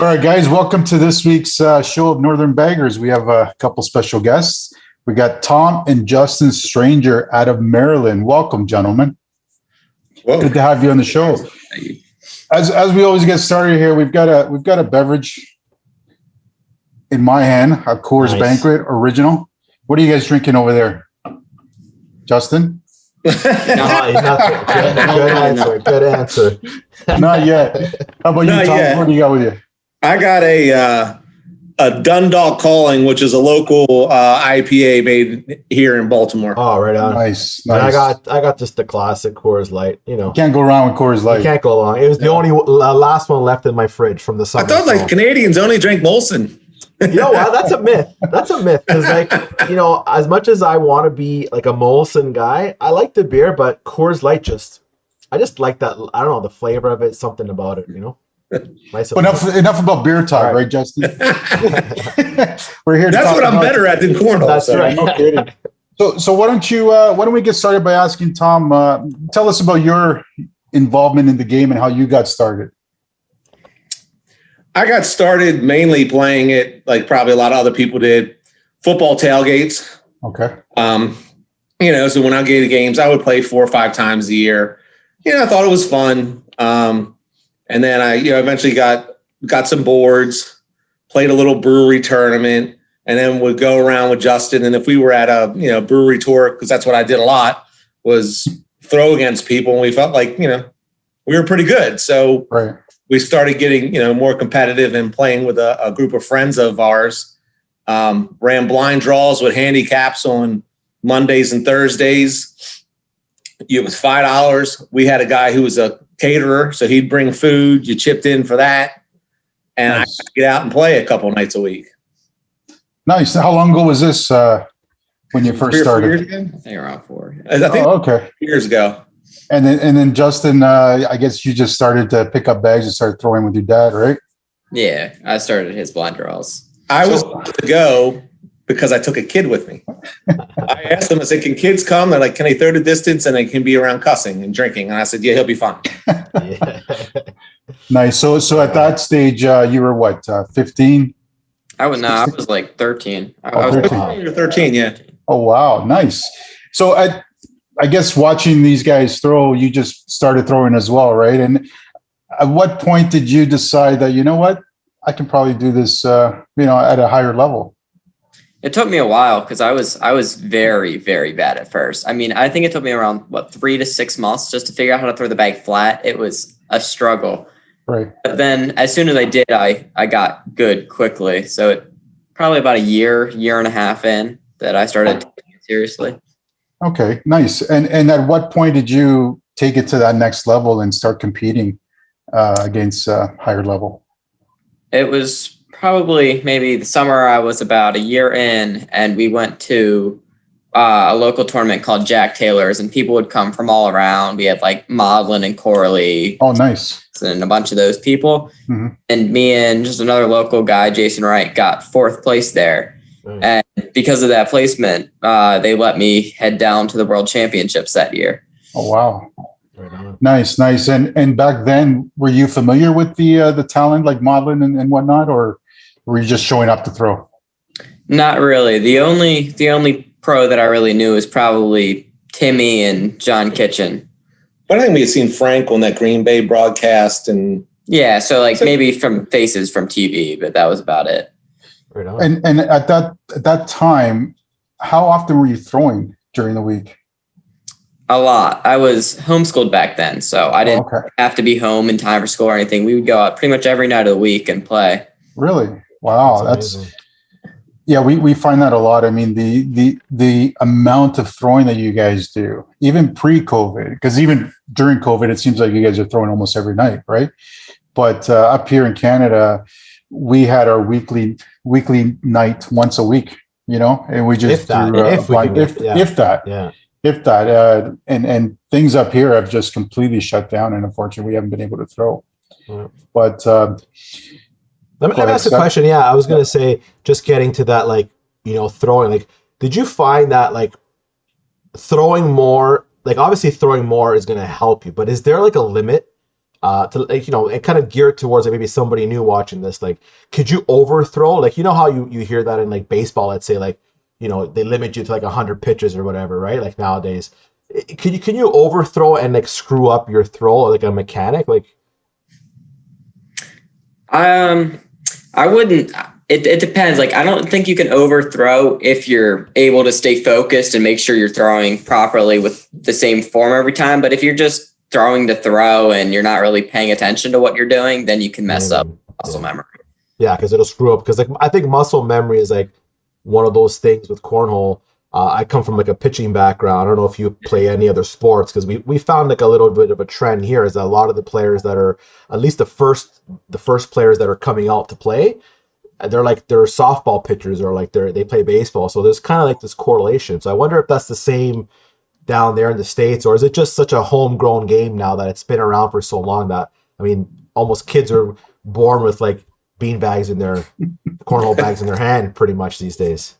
All right, guys, welcome to this week's show of Northern Baggers. We have a couple special guests. We got Tom and Justin Stranger out of Maryland. Welcome, gentlemen. Whoa. Good to have you on the show. As we always get started here, we've got a beverage in my hand, a Coors Banquet Original. What are you guys drinking over there, Justin? No, he's not. Good answer. Not yet. How about you, Tom? Yet. What do you got with you? I got a Dundalk Calling, which is a local IPA made here in Baltimore. Oh, right on. Nice. And I got just the classic Coors Light. You know, Can't go wrong with Coors Light. you can't go wrong. It was the only last one left in my fridge from the summer. I thought like Canadians only drank Molson. You know what? That's a myth. That's a myth because, like, you know, as much as I want to be like a Molson guy, I like the beer, but Coors Light I just like that. I don't know, the flavor of it, something about it, you know. Nice. But enough about beer talk, right, Justin? We're here. That's what I'm better at than cornhole. That's right. No kidding. So why don't we get started by asking Tom? Tell us about your involvement in the game and how you got started. I got started mainly playing it like probably a lot of other people did. Football tailgates. Okay. You know, so when I go to games, I would play 4 or 5 times a year. You know, I thought it was fun. And then I, eventually got some boards, played a little brewery tournament, and then would go around with Justin. And if we were at a, brewery tour, because that's what I did a lot, was throw against people. And we felt like, we were pretty good. So we started getting, more competitive and playing with a group of friends of ours. Ran blind draws with handicaps on Mondays and Thursdays. It was $5. We had a guy who was a caterer, so he'd bring food. You chipped in for that, and I could get out and play a couple nights a week. Nice. How long ago was this when you first started? I think around 4. I think okay. Years ago. And then Justin, I guess you just started to pick up bags and start throwing with your dad, right? Yeah, I started his blind draws. I was to go because I took a kid with me. I asked them, I said, can kids come? They're like, can they throw the distance and they can be around cussing and drinking? And I said, yeah, he'll be fine. Nice. So at that stage, you were what, 15? I was like 13. I was 13. You were 13, yeah. Oh, wow. Nice. So I guess watching these guys throw, you just started throwing as well, right? And at what point did you decide that, you know what, I can probably do this, at a higher level? It took me a while because I was very, very bad at first. I mean, I think it took me around 3 to 6 months just to figure out how to throw the bag flat. It was a struggle. Right. But then as soon as I did, I got good quickly. So it probably about a year and a half in that I started taking it seriously. Okay, nice. And at what point did you take it to that next level and start competing against higher level? It was probably maybe the summer I was about a year in, and we went to a local tournament called Jack Taylor's, and people would come from all around. We had like Maudlin and Corley. Oh, nice. And a bunch of those people. Mm-hmm. And me and just another local guy, Jason Wright, got 4th place there. And because of that placement, they let me head down to the World Championships that year. Oh, wow. Nice. And back then, were you familiar with the talent like Maudlin and whatnot, or were you just showing up to throw? Not really. The only pro that I really knew was probably Timmy and John Kitchen. But I think we had seen Frank on that Green Bay broadcast. And yeah, so maybe from faces from TV, but that was about it. Right on. And at that time, how often were you throwing during the week? A lot. I was homeschooled back then, so I didn't have to be home in time for school or anything. We would go out pretty much every night of the week and play. Really? Wow. That's yeah, we find that a lot. I mean, the amount of throwing that you guys do, even pre-COVID, because even during COVID, it seems like you guys are throwing almost every night, right? But up here in Canada, we had our weekly night once a week, and we just if that, and things up here have just completely shut down, and unfortunately, we haven't been able to throw. Yeah. But let me ask a question. Yeah, I was gonna say, just getting to that, throwing. Did you find that throwing more? Obviously, throwing more is gonna help you, but is there a limit to like, and kind of geared towards like maybe somebody new watching this, like, could you overthrow? Like, how you hear that in like baseball, let's say, like, they limit you to like 100 pitches or whatever, right? Like nowadays, can you overthrow and like screw up your throw like a mechanic? Like, I wouldn't. It depends. Like, I don't think you can overthrow if you're able to stay focused and make sure you're throwing properly with the same form every time. But if you're just throwing to throw and you're not really paying attention to what you're doing, then you can mess up muscle memory. Yeah, because it'll screw up. Because like I think muscle memory is like one of those things with cornhole. I come from like a pitching background. I don't know if you play any other sports, because we found like a little bit of a trend here is that a lot of the players that are at least the first players that are coming out to play, they're softball pitchers or like they play baseball. So there's kind of like this correlation. So I wonder if that's the same down there in the States, or is it just such a homegrown game now that it's been around for so long that, I mean, almost kids are born with like bean bags in their cornhole bags in their hand pretty much these days.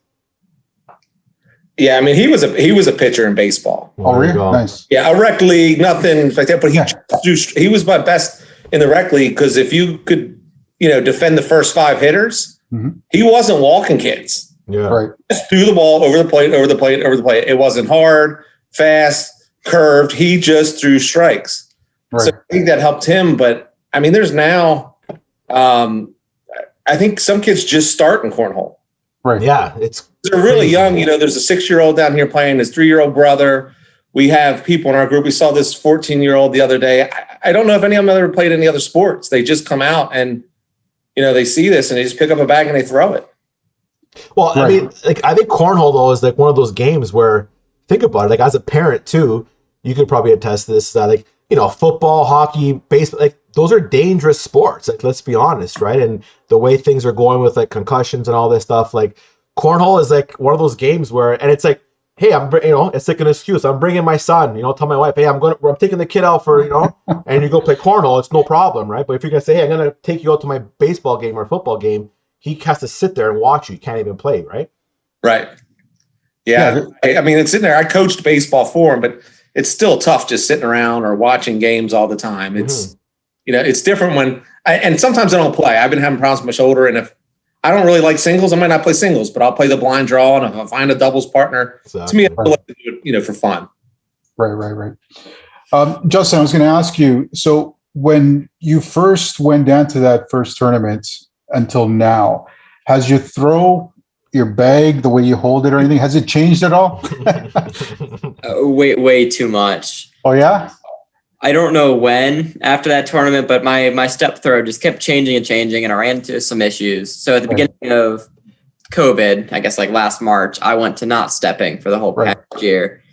Yeah, I mean, he was a pitcher in baseball. Oh, really? Nice. Yeah, a rec league, nothing like that. But he was my best in the rec league, because if you could, defend the first 5 hitters, he wasn't walking kids. Yeah, right. Just threw the ball over the plate, over the plate, over the plate. It wasn't hard, fast, curved. He just threw strikes. Right. So I think that helped him. But I mean, there's now, I think some kids just start in cornhole. Right. Yeah, they're really young. There's a 6-year-old down here playing, his 3-year-old brother. We have people in our group. We saw this 14-year-old the other day. I don't know if any of them ever played any other sports. They just come out and, they see this and they just pick up a bag and they throw it. Well, right. I mean, like, I think cornhole though is like one of those games where, think about it, like as a parent too, you could probably attest to this, that like, football, hockey, baseball, like those are dangerous sports. Like, let's be honest, right? And the way things are going with like concussions and all this stuff, like cornhole is like one of those games where, and it's like, hey, it's like an excuse. I'm bringing my son, tell my wife, hey, I'm taking the kid out for, and you go play cornhole. It's no problem, right? But if you're going to say, hey, I'm going to take you out to my baseball game or football game, he has to sit there and watch you. You can't even play, right? Right. Yeah. I mean, it's in there. I coached baseball for him, but it's still tough just sitting around or watching games all the time. It's, it's different when, and sometimes I don't play. I've been having problems with my shoulder, and if I don't really like singles, I might not play singles, but I'll play the blind draw, and if I find a doubles partner, to me, I like to do it, for fun. Right. Justin, I was going to ask you, so when you first went down to that first tournament until now, has your throw, your bag, the way you hold it or anything, has it changed at all? Way too much. Oh, yeah? I don't know when after that tournament, but my step throw just kept changing, and I ran into some issues. So at the beginning of COVID, I guess like last March, I went to not stepping for the whole past year.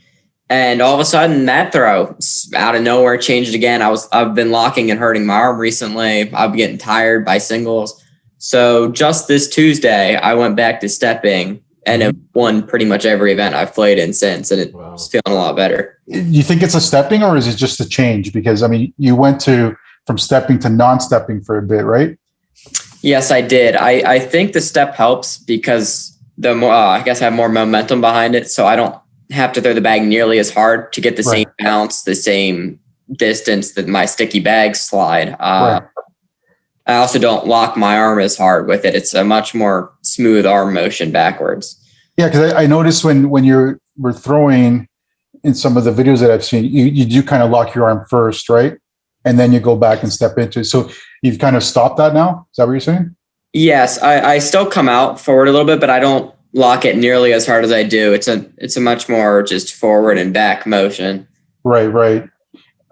And all of a sudden that throw out of nowhere changed again. I've been locking and hurting my arm recently. I've been getting tired by singles. So just this Tuesday, I went back to stepping, and it won pretty much every event I've played in since, and it's feeling a lot better. You think it's a stepping, or is it just a change? Because, I mean, you went from stepping to non-stepping for a bit, right? Yes, I did. I think the step helps because the more, I guess I have more momentum behind it, so I don't have to throw the bag nearly as hard to get the same bounce, the same distance that my sticky bags slide. I also don't lock my arm as hard with it. It's a much more smooth arm motion backwards. Yeah, because I noticed when you were throwing in some of the videos that I've seen, you do kind of lock your arm first, right? And then you go back and step into it. So you've kind of stopped that now? Is that what you're saying? Yes, I still come out forward a little bit, but I don't lock it nearly as hard as I do. It's a much more just forward and back motion. Right.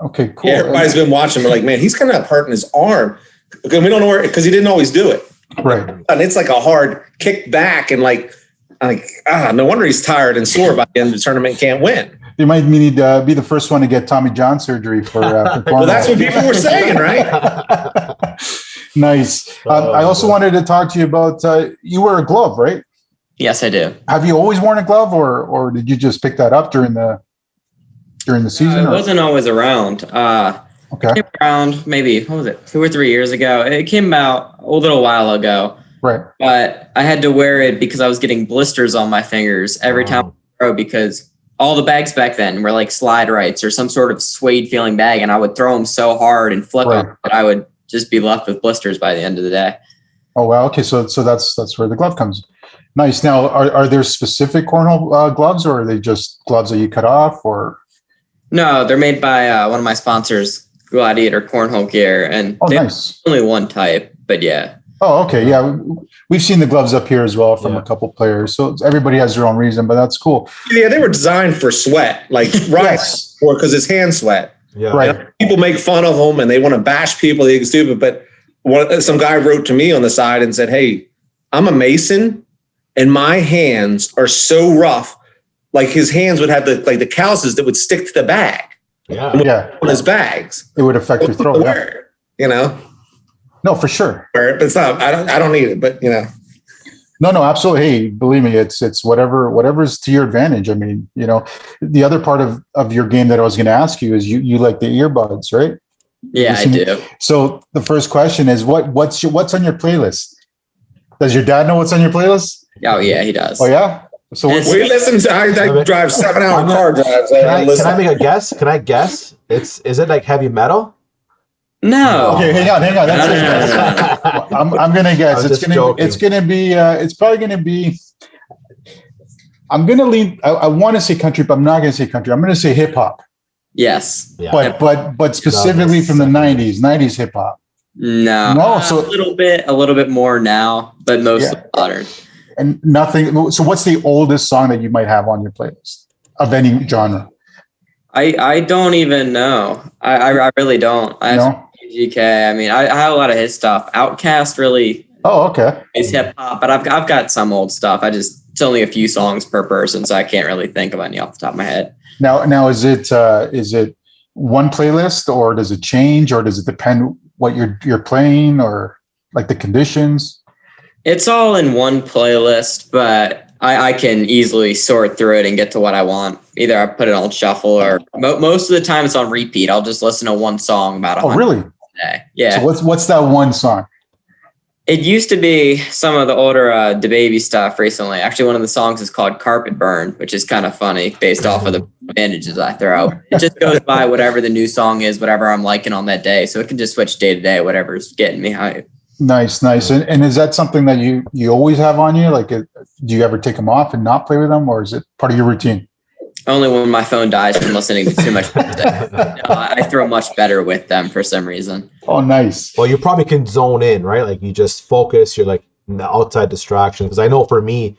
Okay, cool. Yeah, everybody's been watching. We're like, man, he's kind of hurting his arm. We don't know where, because he didn't always do it. Right. And it's like a hard kick back, and no wonder he's tired and sore by the end of the tournament, can't win. You might need to be the first one to get Tommy John surgery for well, that's what people were saying, right? Nice. I also wanted to talk to you about, you wear a glove, right? Yes, I do. Have you always worn a glove, or did you just pick that up during the season? It wasn't always around. Okay. It came around maybe, 2 or 3 years ago. It came out a little while ago. Right. But I had to wear it because I was getting blisters on my fingers every time I throw, because all the bags back then were like slide rights or some sort of suede feeling bag, and I would throw them so hard and flip them that I would just be left with blisters by the end of the day. Oh wow. Okay, so that's where the glove comes. Nice. Now, are there specific cornhole gloves, or are they just gloves that you cut off? Or no, they're made by one of my sponsors, Gladiator Cornhole Gear, and nice. Only one type, but yeah. Oh, okay. Yeah, we've seen the gloves up here as well from a couple players. So everybody has their own reason, but that's cool. Yeah, they were designed for sweat, like or because it's hand sweat. Yeah, right. You know, people make fun of them and they want to bash people. They get stupid, but some guy wrote to me on the side and said, "Hey, I'm a mason, and my hands are so rough. Like his hands would have the calluses that would stick to the bag. On his bags. It would affect your throw. You know." No, for sure. But it's not. I don't need it. But you know. No, absolutely. Hey, believe me, it's whatever's to your advantage. I mean, you know, the other part of your game that I was going to ask you is you like the earbuds, right? Yeah, I do. So the first question is what's on your playlist? Does your dad know what's on your playlist? Oh yeah, he does. Oh yeah. So we listen to. I drive 7-hour car drives. Can I make a guess? Can I guess? Is it like heavy metal? No. Okay, hang on. That's I'm gonna guess. It's probably gonna be. I'm gonna lean. I want to say country, but I'm not gonna say country. I'm gonna say hip hop. Yes. Yeah. But specifically from the 90s hip hop. No. So a little bit more now, but mostly modern. And nothing. So what's the oldest song that you might have on your playlist of any genre? I don't even know. I really don't. GK. I mean, I have a lot of his stuff. Outkast really. Oh, okay. Is hip hop, but I've got some old stuff. It's only a few songs per person, so I can't really think of any off the top of my head. Now is it one playlist, or does it change, or does it depend what you're playing, or like the conditions? It's all in one playlist, but I can easily sort through it and get to what I want. Either I put it on shuffle, or most of the time it's on repeat. I'll just listen to one song about 100 really? a day. Yeah. So what's that one song? It used to be some of the older DaBaby stuff recently. Actually, one of the songs is called Carpet Burn, which is kind of funny based off of the bandages I throw. It just goes by whatever the new song is, whatever I'm liking on that day. So it can just switch day to day, whatever's getting me hype. Nice. And is that something that you always have on you? Like, do you ever take them off and not play with them, or is it part of your routine? Only when my phone dies from listening to too much music. I throw much better with them for some reason. Oh, nice. Well, you probably can zone in, right? Like you just focus. You're like the outside distraction. Because I know for me,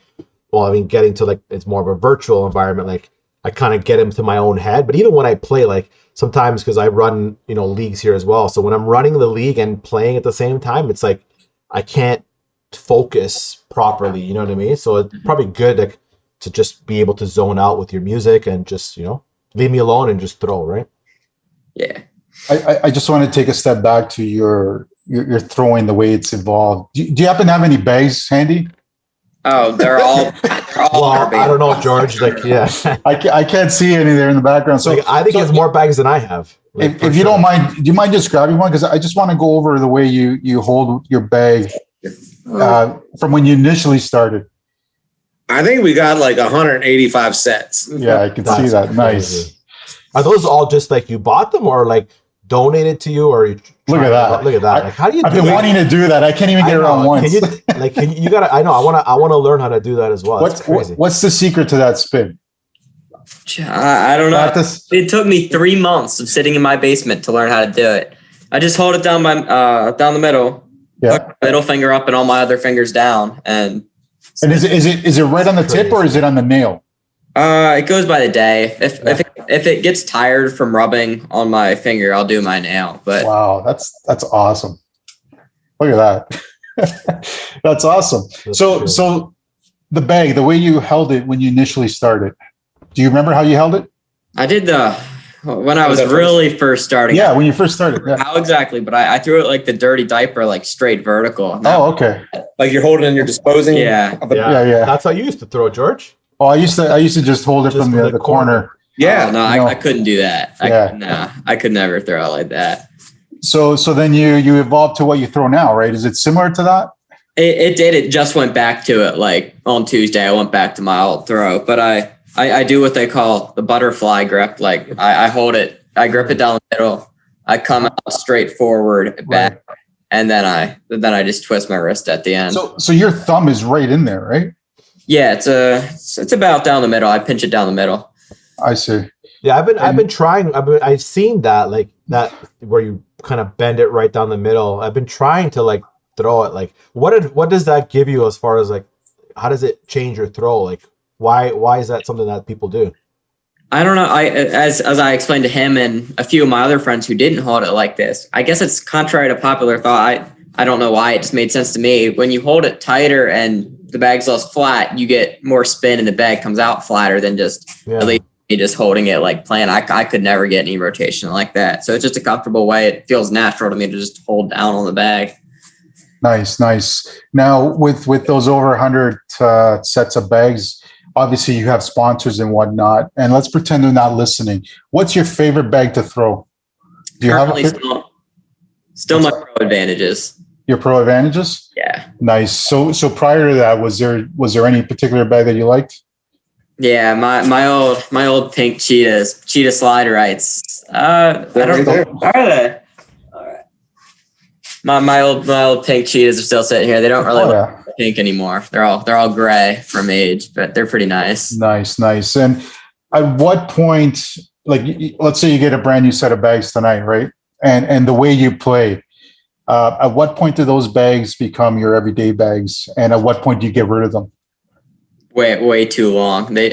getting to it's more of a virtual environment. Like I kind of get into my own head. But even when I play, like sometimes because I run, leagues here as well. So when I'm running the league and playing at the same time, it's like I can't focus properly. You know what I mean? So it's probably good to just be able to zone out with your music and just, leave me alone and just throw, right? Yeah. I just want to take a step back to your throwing, the way it's evolved. Do you happen to have any bags handy? Oh, they're all well, I don't know, George. I can't see any there in the background. So I think it's more bags than I have. If you don't mind, do you mind just grabbing one? Because I just want to go over the way you hold your bag from when you initially started. I think we got like 185 sets. Yeah, I can see that. Nice. Are those all just like you bought them, or like donated to you, or you look at that? Look at that! Like, how do you? I've been wanting to do that. I can't even get around once. You gotta. I know. I want to learn how to do that as well. What's the secret to that spin? I don't know. It took me 3 months of sitting in my basement to learn how to do it. I just hold it down the middle. Yeah. Put my middle finger up and all my other fingers down, and is it right on the tip, or is it on the nail? It goes by the day. If it gets tired from rubbing on my finger, I'll do my nail. But wow, that's awesome. Look at that. That's awesome. So the bag, the way you held it when you initially started, do you remember how you held it? I did when I was really first starting. Yeah, when you first started. Yeah. How exactly? But I threw it like the dirty diaper, like straight vertical. Oh, okay. Like you're holding and you're disposing. Yeah. Yeah. That's how you used to throw, George. Oh, I used to just hold it from the corner. Yeah. No, I couldn't do that. I could never throw it like that. So then you evolved to what you throw now, right? Is it similar to that? It did. It just went back to it. Like on Tuesday, I went back to my old throw, but I do what they call the butterfly grip. Like I hold it, I grip it down the middle, I come out straight forward back, and then I just twist my wrist at the end. So your thumb is right in there, right? Yeah, it's about down the middle. I pinch it down the middle. I see. Yeah, I've been trying. I've seen that, like that where you kind of bend it right down the middle. I've been trying to like throw it. Like what does that give you as far as like how does it change your throw? Like why is that something that people do? I don't know. As I explained to him and a few of my other friends who didn't hold it like this, I guess it's contrary to popular thought. I don't know why. It just made sense to me. When you hold it tighter and the bag's less flat, you get more spin and the bag comes out flatter than just at least just holding it like plain. I could never get any rotation like that. So it's just a comfortable way. It feels natural to me to just hold down on the bag. Nice. Now with those over 100 sets of bags, obviously you have sponsors and whatnot. And let's pretend they're not listening. What's your favorite bag to throw? Do you Currently have a still my Pro Advantages. Your Pro Advantages? Yeah. Nice. So prior to that, was there any particular bag that you liked? Yeah, my old pink cheetah slide rights. I don't know. Are they? All right. My old pink cheetahs are still sitting here. They don't really look pink anymore. They're all gray from age, but they're pretty nice. Nice. And at what point, like, let's say you get a brand new set of bags tonight, right? And the way you play, at what point do those bags become your everyday bags? And at what point do you get rid of them? Way too long. They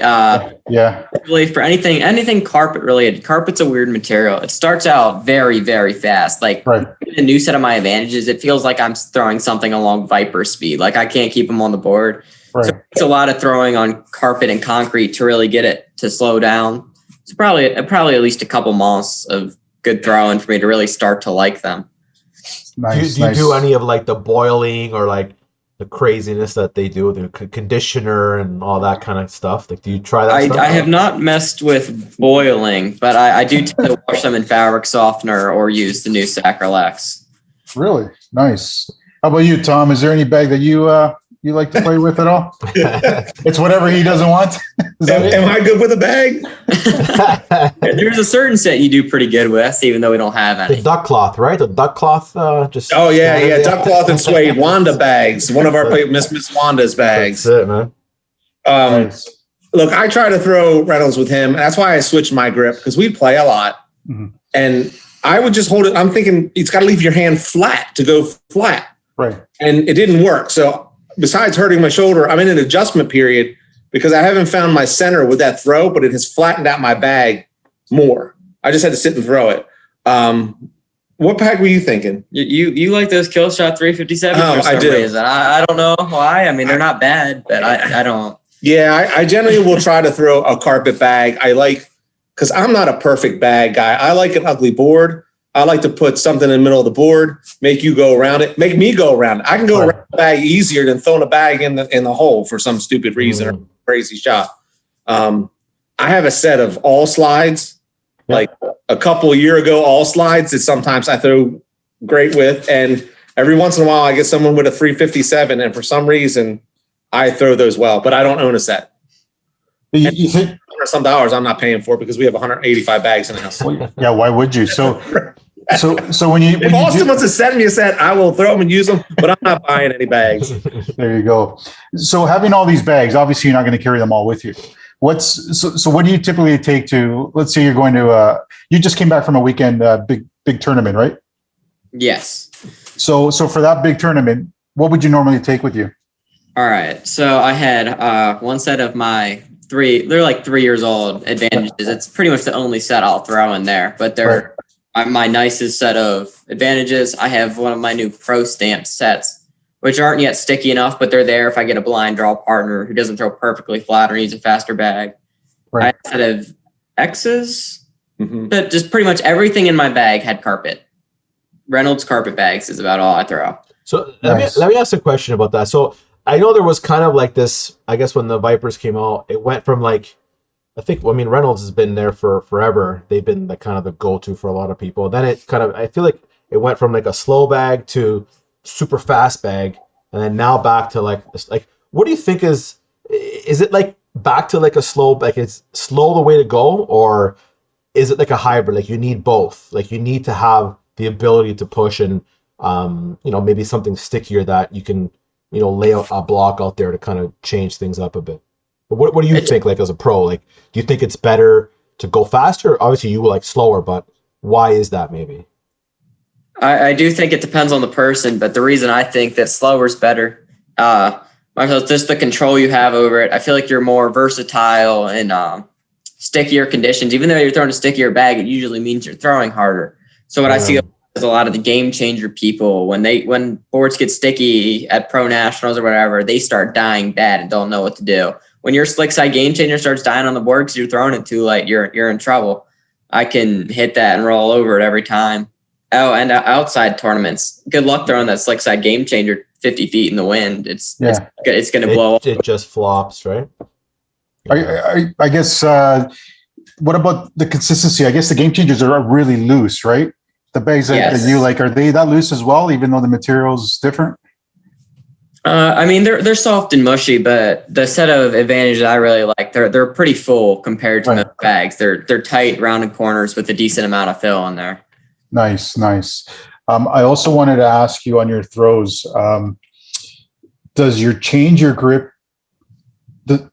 really for anything carpet related. Carpet's a weird material. It starts out very, very fast. Like a new set of my Advantages, it feels like I'm throwing something along Viper speed. Like I can't keep them on the board. Right. So it's a lot of throwing on carpet and concrete to really get it to slow down. It's probably at least a couple months of good throwing for me to really start to like them. Nice. Do you do any of like the boiling or like the craziness that they do with the conditioner and all that kind of stuff? Like, do you try that stuff? I have not messed with boiling, but I do tend to wash them in fabric softener or use the new Sacrolex. Really? Nice. How about you, Tom? Is there any bag that you like to play with at all? It's whatever he doesn't want. Am I good with a bag? There's a certain set you do pretty good with, even though we don't have any. The duck cloth, right? The duck cloth. Just duck cloth and suede Wanda bags. One of our Miss Wanda's bags. That's it, man. Nice. Look, I try to throw Reynolds with him, and that's why I switched my grip because we play a lot, and I would just hold it. I'm thinking it's got to leave your hand flat to go flat, right? And it didn't work. So besides hurting my shoulder, I'm in an adjustment period because I haven't found my center with that throw, but it has flattened out my bag more. I just had to sit and throw it. What bag were you thinking? You like those Kill Shot 357 for some reason. I don't know why. I mean, they're not bad, but I don't. Yeah, I generally will try to throw a carpet bag. I like, because I'm not a perfect bag guy. I like an ugly board. I like to put something in the middle of the board, make you go around it, make me go around it. I can go around the bag easier than throwing a bag in the hole for some stupid reason or crazy shot. I have a set of all slides, like a couple of years ago, all slides that sometimes I throw great with. And every once in a while I get someone with a 357 and for some reason I throw those well, but I don't own a set. You think some dollars I'm not paying for because we have 185 bags in the house. Yeah, why would you? So when you if Austin wants to send me a set, I will throw them and use them, but I'm not buying any bags. There you go. So having all these bags, obviously you're not going to carry them all with you. So what do you typically take to? Let's say you're going to. You just came back from a weekend big tournament, right? Yes. So for that big tournament, what would you normally take with you? All right. So I had one set of my they're like 3 years old Advantages. It's pretty much the only set I'll throw in there, but they're my nicest set of Advantages. I have one of my new Pro Stamp sets, which aren't yet sticky enough, but they're there if I get a blind draw partner who doesn't throw perfectly flat or needs a faster bag. I had a set of X's, but just pretty much everything in my bag had carpet. Reynolds carpet bags is about all I throw. So let me ask a question about that. So I know there was kind of like this, I guess when the Vipers came out, it went from like, Reynolds has been there for forever. They've been the kind of the go-to for a lot of people. Then it kind of, I feel like it went from like a slow bag to super fast bag. And then now back to like, what do you think is it like back to like a slow, like is slow the way to go, or is it like a hybrid? Like you need both. Like you need to have the ability to push and maybe something stickier that you can lay a block out there to kind of change things up a bit. But what do you think? Like as a pro, like do you think it's better to go faster? Obviously, you like slower, but why is that? Maybe. I do think it depends on the person, but the reason I think that slower is better, Marcel, just the control you have over it. I feel like you're more versatile in stickier conditions. Even though you're throwing a stickier bag, it usually means you're throwing harder. So what I see is a lot of the game changer people, when boards get sticky at pro nationals or whatever, they start dying bad and don't know what to do. When your slick side game changer starts dying on the board because you're throwing it too late, you're in trouble. I can hit that and roll over it every time. Oh, and outside tournaments, good luck throwing that slick side game changer 50 feet in the wind. It's going to blow up. It just flops, right? I guess, what about the consistency? I guess the game changers are really loose, right? The bags that you like, are they that loose as well, even though the material is different? I mean, they're soft and mushy, but the set of advantages I really like, they're pretty full compared to most bags. They're tight, rounded corners with a decent amount of fill in there. Nice. I also wanted to ask you on your throws, does your grip,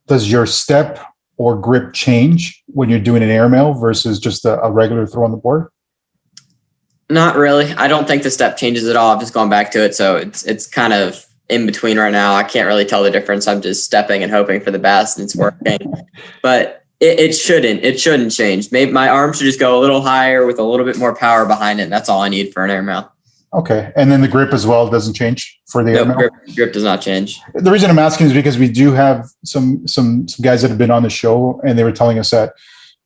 does your step or grip change when you're doing an airmail versus just a regular throw on the board? Not really. I don't think the step changes at all. I've just gone back to it. So it's kind of in between right now. I can't really tell the difference. I'm just stepping and hoping for the best, and it's working. But it shouldn't change. Maybe my arm should just go a little higher with a little bit more power behind it. And that's all I need for an airmail. Okay. And then the grip as well doesn't change for the airmail? Grip does not change. The reason I'm asking is because we do have some guys that have been on the show, and they were telling us that,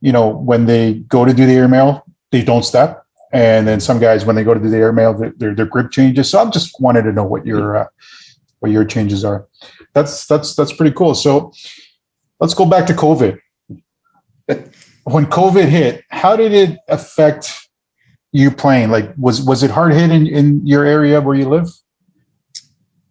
when they go to do the airmail, they don't step. And then some guys, when they go to do the airmail, their grip changes. So I just wanted to know what your changes are. That's pretty cool. So let's go back to COVID. When COVID hit, how did it affect you playing? Like, was it hard hit in your area where you live?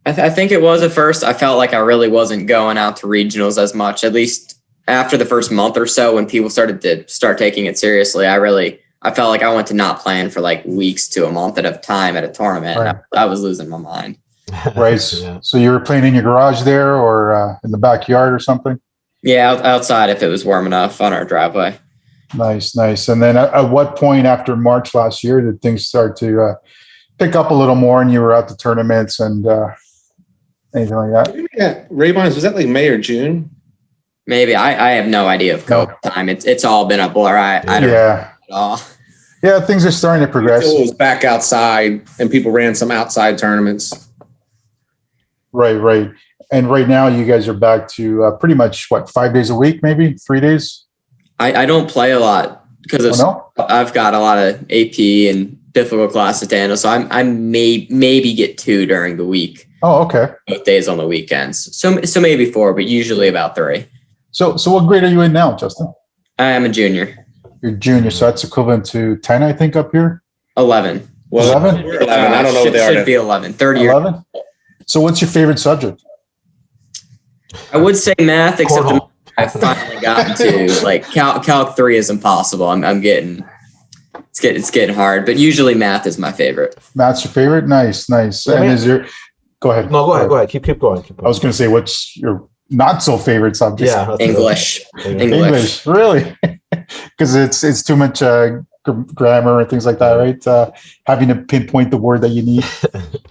I think it was at first. I felt like I really wasn't going out to regionals as much, at least after the first month or so when people started to start taking it seriously. I felt like I went to not playing for like weeks to a month at a time at a tournament. Right. I was losing my mind. Right. Yeah. So you were playing in your garage there or in the backyard or something? Yeah, outside if it was warm enough on our driveway. Nice. And then at what point after March last year did things start to pick up a little more and you were out to tournaments and anything like that? Yeah, Ray-Bans, was that like May or June? Maybe. I have no idea of COVID time. It's all been a blur. I don't know at all. Yeah, things are starting to progress. It was back outside and people ran some outside tournaments. Right. And right now you guys are back to pretty much 5 days a week, maybe 3 days? I don't play a lot because I've got a lot of AP and difficult classes to handle. So I maybe get 2 during the week. Oh, okay. Both days on the weekends. So maybe 4, but usually about 3. So what grade are you in now, Justin? I am a junior. You're junior, so that's equivalent to 10, I think, up here? 11. Well, 11? We're 11. I don't know what they are. Should be 11. 3rd year. 11? So what's your favorite subject? I would say math, except I've finally gotten to. Like Calc 3 is impossible. I'm getting it's getting hard, but usually math is my favorite. Math's your favorite? Nice. And is your go ahead. No, go ahead. Keep going. I was going to say, what's your not so favorite subject? Yeah, English. Really? Because it's too much grammar and things like that, right? Having to pinpoint the word that you need.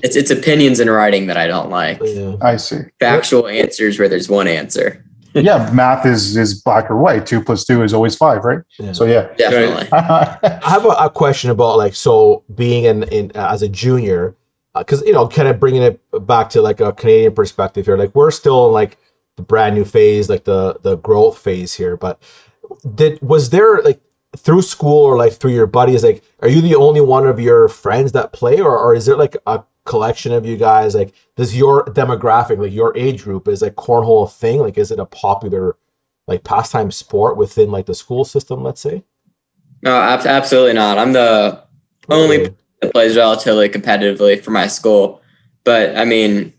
It's opinions in writing that I don't like. Yeah. I see. Factual answers where there's one answer. Yeah, math is black or white. 2 + 2 is always 5, right? Yeah. So yeah, definitely. I have a question about being in as a junior, because kind of bringing it back to like a Canadian perspective here. Like we're still in like the brand new phase, like the growth phase here. But was there like through school or like through your buddies, like are you the only one of your friends that play, or is there like a collection of you guys? Like does your demographic, like your age group, is like cornhole a thing? Like is it a popular like pastime sport within like the school system, let's say? No, absolutely not. I'm the only person that plays relatively competitively for my school. But I mean,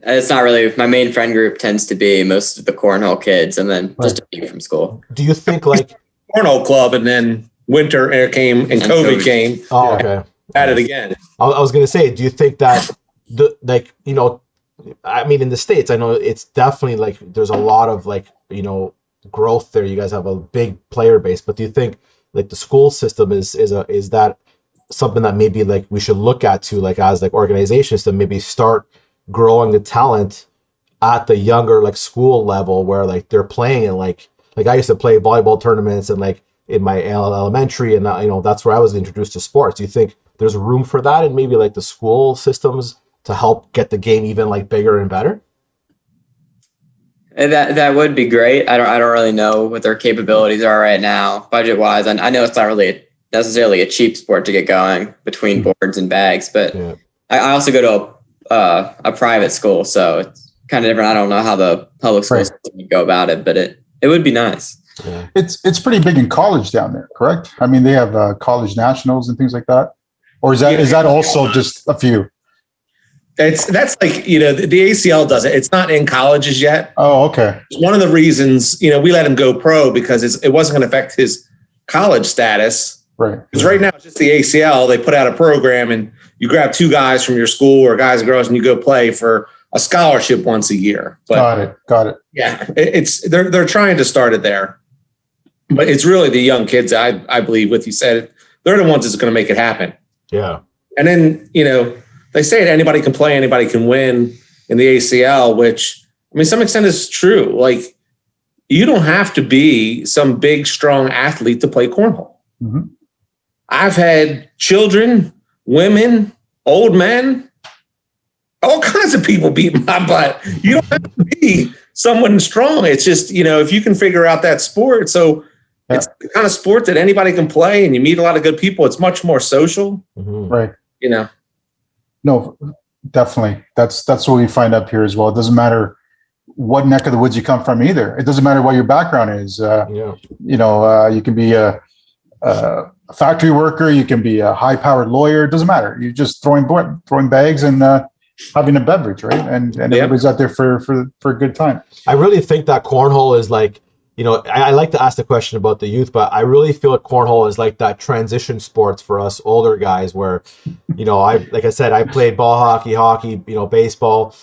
It's not really, my main friend group tends to be most of the Cornhole kids and then just a few from school. Do you think like Cornhole club, and then winter air came and COVID came. Oh, okay. At it again. I was going to say, do you think that I mean, in the States, I know it's definitely like there's a lot of like, growth there. You guys have a big player base, but do you think like the school system is that something that maybe like we should look at to like as like organizations to maybe start growing the talent at the younger like school level where like they're playing and like I used to play volleyball tournaments and like in my elementary and that's where I was introduced to sports. Do you think there's room for that and maybe like the school systems to help get the game even like bigger and better? That would be great. I don't really know what their capabilities are right now, budget wise. And I know it's not really necessarily a cheap sport to get going between boards and bags, but yeah. I also go to a private school, so it's kind of different. I don't know how the public school system would go about it, but it would be nice. Yeah. It's pretty big in college down there, correct? I mean, they have college nationals and things like that, or is that also just a few? That's like, the ACL does it. It's not in colleges yet. Oh, okay. One of the reasons, we let him go pro because it wasn't going to affect his college status. Right. Because right now it's just the ACL. They put out a program and you grab 2 guys from your school or guys and girls and you go play for a scholarship once a year. But, Got it. Yeah, they're trying to start it there. But it's really the young kids, I believe, what you said, they're the ones that's going to make it happen. Yeah. And then, they say anybody can play, anybody can win in the ACL, which, I mean, some extent is true. Like, you don't have to be some big, strong athlete to play cornhole. Mm-hmm. I've had children, women, old men, all kinds of people beat my butt. You don't have to be someone strong. It's just, if you can figure out that sport. So it's the kind of sport that anybody can play and you meet a lot of good people. It's much more social. Mm-hmm. Right. No, definitely. That's what we find up here as well. It doesn't matter what neck of the woods you come from either. It doesn't matter what your background is. You can be a factory worker. You can be a high-powered lawyer. It doesn't matter. You're just throwing bags and having a beverage, right? And everybody's out there for a good time. I really think that cornhole is like, I like to ask the question about the youth, but I really feel like cornhole is like that transition sports for us older guys where, like I said, I played ball hockey, baseball.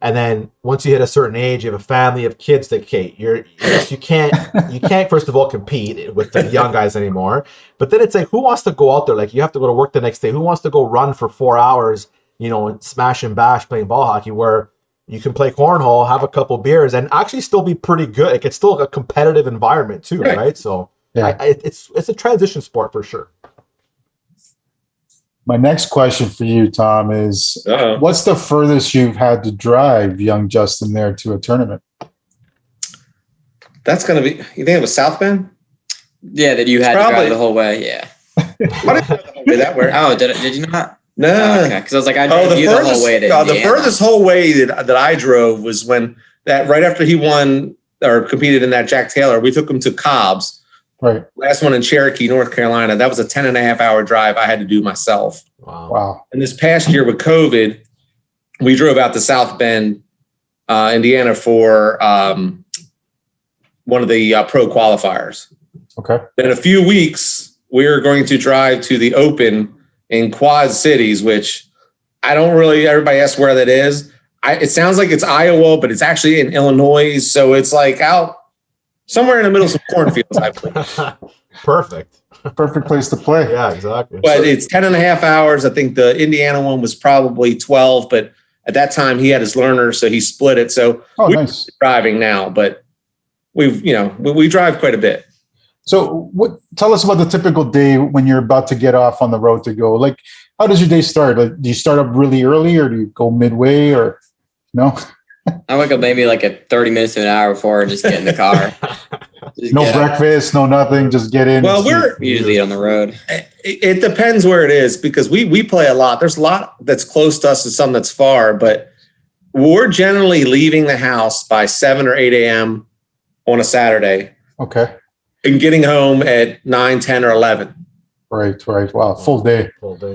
And then once you hit a certain age, you have a family, you have kids that you can't first of all compete with the young guys anymore. But then it's like, who wants to go out there? Like you have to go to work the next day. Who wants to go run for 4 hours, and smash and bash playing ball hockey where you can play cornhole, have a couple beers, and actually still be pretty good. Like it's still a competitive environment too, right? So it's a transition sport for sure. My next question for you, Tom, is what's the furthest you've had to drive young Justin there to a tournament? That's going to be, you think it was South Bend? Yeah, that you had to drive the whole way, yeah. What did you that way? Oh, did you not? No. Oh, okay, because I was like, I drove you the whole way to Indiana. The furthest whole way that I drove was when right after he won or competed in that Jack Taylor, we took him to Cobb's. Right. Last one in Cherokee, North Carolina. That was a 10.5-hour drive I had to do myself. Wow. And this past year with COVID, we drove out to South Bend, Indiana for one of the pro qualifiers. Okay. In a few weeks, we're going to drive to the Open in Quad Cities, which everybody asks where that is. It sounds like it's Iowa, but it's actually in Illinois. So it's like out somewhere in the middle of some cornfields, I believe. Perfect place to play. Yeah, exactly. But it's 10.5 hours. I think the Indiana one was probably 12, but at that time he had his learner, so he split it. So we're nice. Driving now, but we drive quite a bit. So tell us about the typical day when you're about to get off on the road to go. Like, how does your day start? Like, do you start up really early or do you go midway or no? I wake up maybe like 30 minutes to an hour before and just get in the car. No breakfast, no nothing, just get in. Well, we're usually on the road. It depends where it is because we play a lot. There's a lot that's close to us and some that's far, but we're generally leaving the house by 7 or 8 a.m. on a Saturday. Okay. And getting home at 9, 10, or 11. Right. Wow, full day.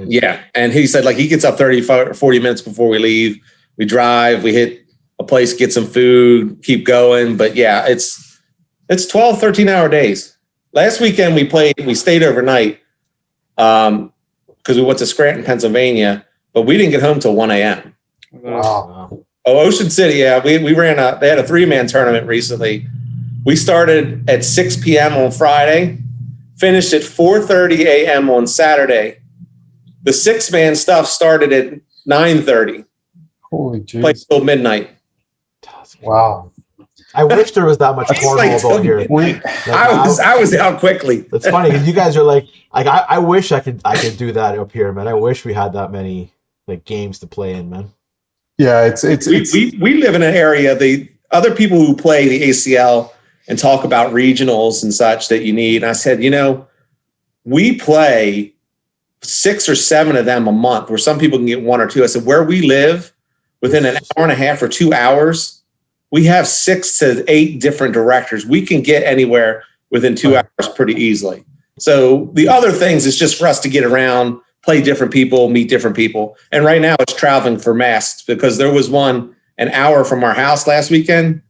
Yeah. And he said, like, he gets up 30 or 40 minutes before we leave. We drive, we hit a place, get some food, keep going. But yeah, it's 12, 13-hour days. Last weekend we stayed overnight because we went to Scranton, Pennsylvania, but we didn't get home till 1 a.m. Wow. Oh, Ocean City, yeah. We ran they had a 3-man tournament recently. We started at 6 p.m. on Friday, finished at 4:30 a.m. on Saturday. The 6-man stuff started at 9:30. Holy jeez. Played till midnight. Wow. I wish there was that much cornhole though here. I was out quickly. It's funny because you guys are like I wish I could do that up here, man. I wish we had that many like games to play in, man. Yeah, we live in an area. The other people who play the ACL and talk about regionals and such that you need. And I said, we play 6 or 7 of them a month, where some people can get 1 or 2. I said, where we live, within an hour and a half or 2 hours, we have 6 to 8 different directors. We can get anywhere within 2 hours pretty easily. So the other things is just for us to get around, play different people, meet different people. And right now it's traveling for masks, because there was one an hour from our house last weekend,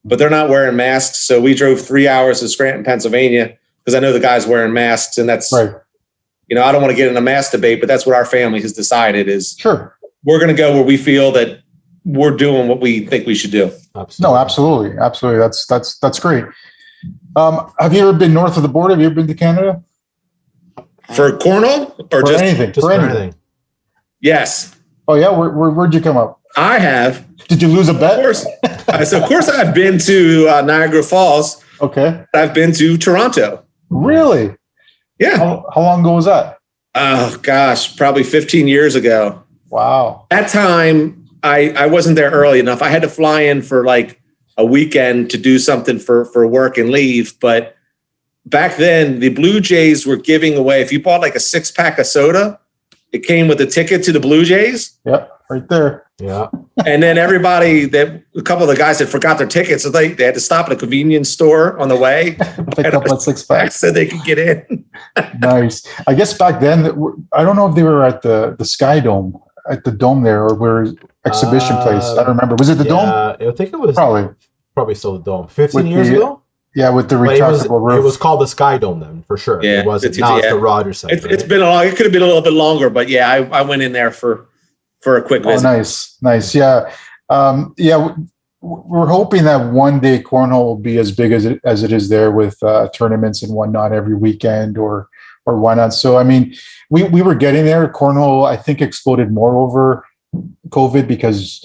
but they're not wearing masks. So we drove 3 hours to Scranton, Pennsylvania, because I know the guy's wearing masks, and that's, right. I don't want to get in a mask debate, but that's what our family has decided is Sure. We're going to go where we feel that we're doing what we think we should do. No, absolutely. Absolutely. That's great. Have you ever been north of the border? Have you ever been to Canada? For cornhole or for just anything? Just for anything. Yes. Oh yeah. Where'd you come up? I have. Did you lose a bet? Of course. So of course I've been to Niagara Falls. Okay. I've been to Toronto. Really? Yeah. How long ago was that? Oh gosh, probably 15 years ago. Wow. That time I wasn't there early enough. I had to fly in for like a weekend to do something for work and leave. But back then the Blue Jays were giving away, if you bought like a 6-pack of soda, it came with a ticket to the Blue Jays. Yep. Right there. Yeah. And then a couple of the guys that forgot their tickets, so they had to stop at a convenience store on the way. Pick up a 6-pack so they could get in. Nice. I guess back then, I don't know if they were at the Sky Dome, at the dome there, or where exhibition place. I don't remember. Was it the dome? I think it was probably still the dome. 15 years ago? Yeah, with the retractable roof. It was called the Sky Dome then, for sure. Yeah, it wasn't. Now it's the Rogers Center. It's been a long. It could have been a little bit longer, but yeah, I went in there for a quick visit. Oh, nice. Yeah, we're hoping that one day cornhole will be as big as it is there, with tournaments and whatnot every weekend or whatnot. So I mean, we were getting there. Cornhole, I think, exploded more over COVID because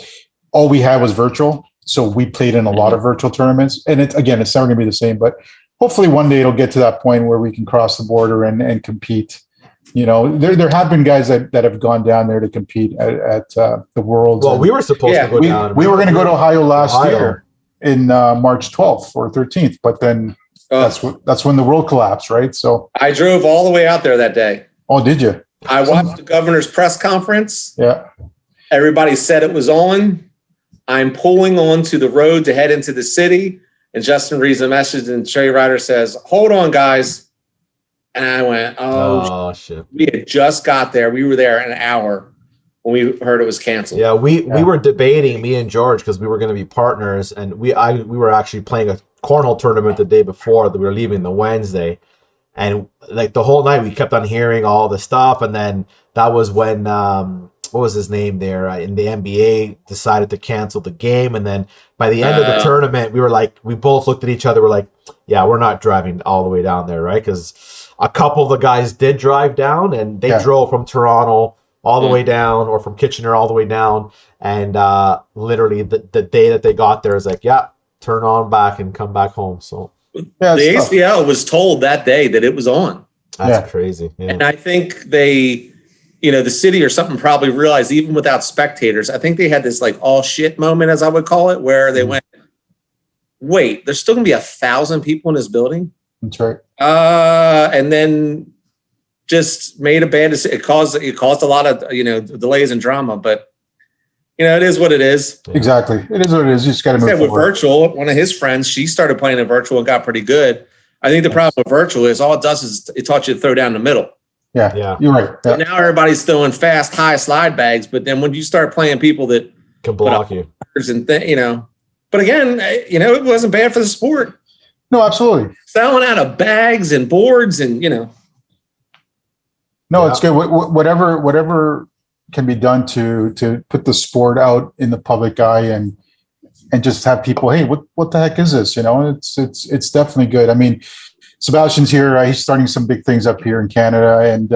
all we had was virtual. So we played in a lot of virtual tournaments, and it's never going to be the same. But hopefully one day it'll get to that point where we can cross the border and compete. There have been guys that have gone down there to compete at the Worlds. Well, we were supposed to go down. We were going to go to Ohio last year in March 12th or 13th, but then that's when the world collapsed, right? So I drove all the way out there that day. Oh, did you? I watched the governor's press conference. Yeah. Everybody said it was on. I'm pulling onto the road to head into the city, and Justin reads a message, and Trey Ryder says, "Hold on, guys." And I went, oh shit. We had just got there. We were there an hour when we heard it was canceled. Yeah, we were debating, me and George, because we were going to be partners, and we were actually playing a cornhole tournament the day before that we were leaving the Wednesday. And like the whole night we kept on hearing all the stuff, and then that was when what was his name there in the NBA decided to cancel the game, and then by the end of the tournament we both looked at each other, we're like, yeah, we're not driving all the way down there, right? Because a couple of the guys did drive down, and they drove from Toronto all the way down, or from Kitchener all the way down, and literally the day that they got there is like, yeah, turn on back and come back home. So the ACL was told that day that it was on. That's crazy. Yeah. And I think they, the city or something probably realized, even without spectators, I think they had this like all shit moment, as I would call it, where they went, wait, there's still going to be 1,000 people in this building? That's right. And then just made a bad decision. It caused a lot of, delays and drama, but it is what it is. Exactly. It is what it is. You just got to move forward. With virtual, one of his friends, she started playing in virtual and got pretty good. I think the problem with virtual is all it does is it taught you to throw down the middle. Yeah. You're right. Yeah. Now everybody's throwing fast, high slide bags, but then when you start playing people that Can block you. And but again, it wasn't bad for the sport. No, absolutely. Selling out of bags and boards and, No, it's good. Whatever can be done to put the sport out in the public eye and just have people, hey, what the heck is this? It's definitely good. I mean, Sebastian's here. He's starting some big things up here in Canada, and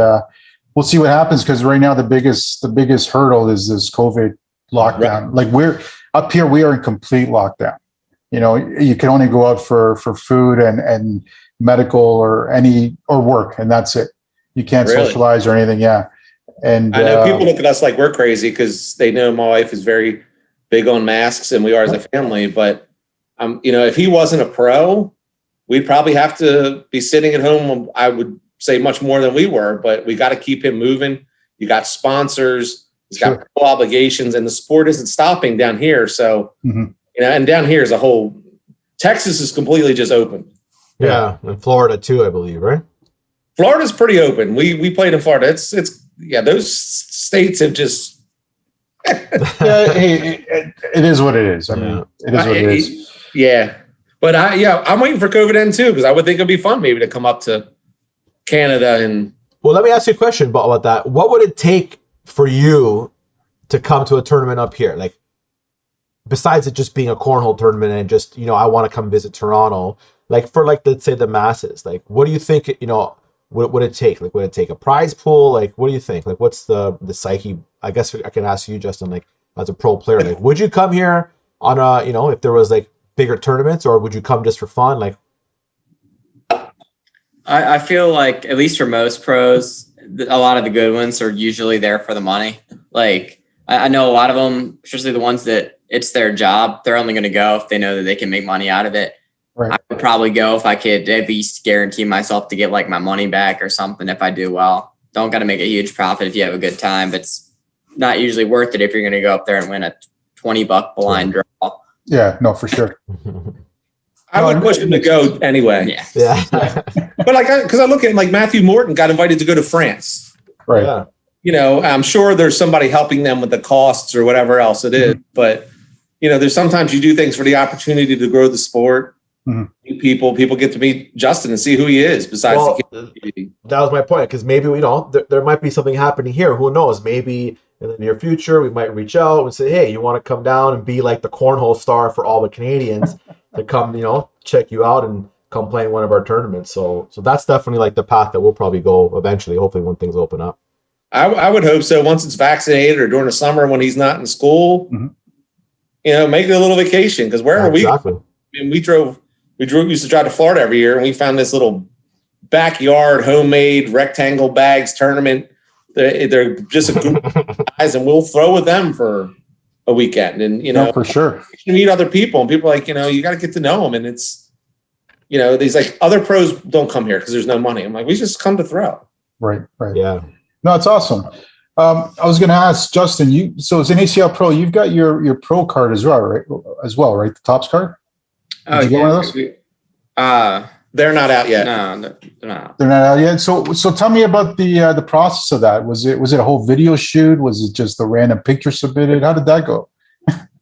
we'll see what happens, because right now the biggest hurdle is this COVID lockdown. Right. Like, we're up here, we are in complete lockdown. You can only go out for food and medical or work, and that's it. You can't socialize or anything. Yeah. And I know people look at us like we're crazy because they know my wife is very big on masks and we are as a family. But, if he wasn't a pro, we'd probably have to be sitting at home, I would say, much more than we were. But we got to keep him moving. You got sponsors. He's got obligations, and the sport isn't stopping down here. So, and down here is Texas is completely just open. Yeah. And Florida too, I believe, right? Florida's pretty open. We played in Florida. It's those states have just. It is what it is. I mean, it is what it is. Yeah. But I'm waiting for COVID to end too, because I would think it'd be fun maybe to come up to Canada and. Well, let me ask you a question about that. What would it take for you to come to a tournament up here? Like, besides it just being a cornhole tournament and just, I want to come visit Toronto, like for let's say the masses, like, what do you think, what would it take? Like, would it take a prize pool? Like, what do you think? Like, what's the psyche? I guess I can ask you, Justin, like, as a pro player, like, would you come here on if there was like bigger tournaments, or would you come just for fun? Like, I feel like, at least for most pros, a lot of the good ones are usually there for the money. Like, I know a lot of them, especially the ones that it's their job, they're only going to go if they know that they can make money out of it. Right. I would probably go if I could at least guarantee myself to get like my money back or something if I do well. Don't got to make a huge profit if you have a good time, but it's not usually worth it if you're going to go up there and win a $20 blind draw. Yeah, no, for sure. I would push him to go anyway. Yeah. But because I look at like Matthew Morton got invited to go to France. Right. Yeah. I'm sure there's somebody helping them with the costs or whatever else it is. But, there's sometimes you do things for the opportunity to grow the sport. Meet people get to meet Justin and see who he is besides that was my point, because maybe there might be something happening here. Who knows? Maybe in the near future we might reach out and say, hey, you want to come down and be like the cornhole star for all the Canadians to come check you out and come play in one of our tournaments. So that's definitely like the path that we'll probably go eventually, hopefully, when things open up. I would hope so. Once it's vaccinated, or during the summer when he's not in school, make it a little vacation, because wherever we used to drive to Florida every year, and we found this little backyard homemade rectangle bags tournament. They're just a group of guys, and we'll throw with them for a weekend. And for sure, you meet other people, and people are like, you got to get to know them. And it's, these like other pros don't come here because there's no money. I'm like, we just come to throw. Right. Yeah. No, it's awesome. I was going to ask Justin. So as an ACL Pro, you've got your pro card as well, right? The Topps card. Did you get one of those? They're not out yet. No, they're not. They're not out yet. So tell me about the process of that. Was it a whole video shoot? Was it just a random picture submitted? How did that go?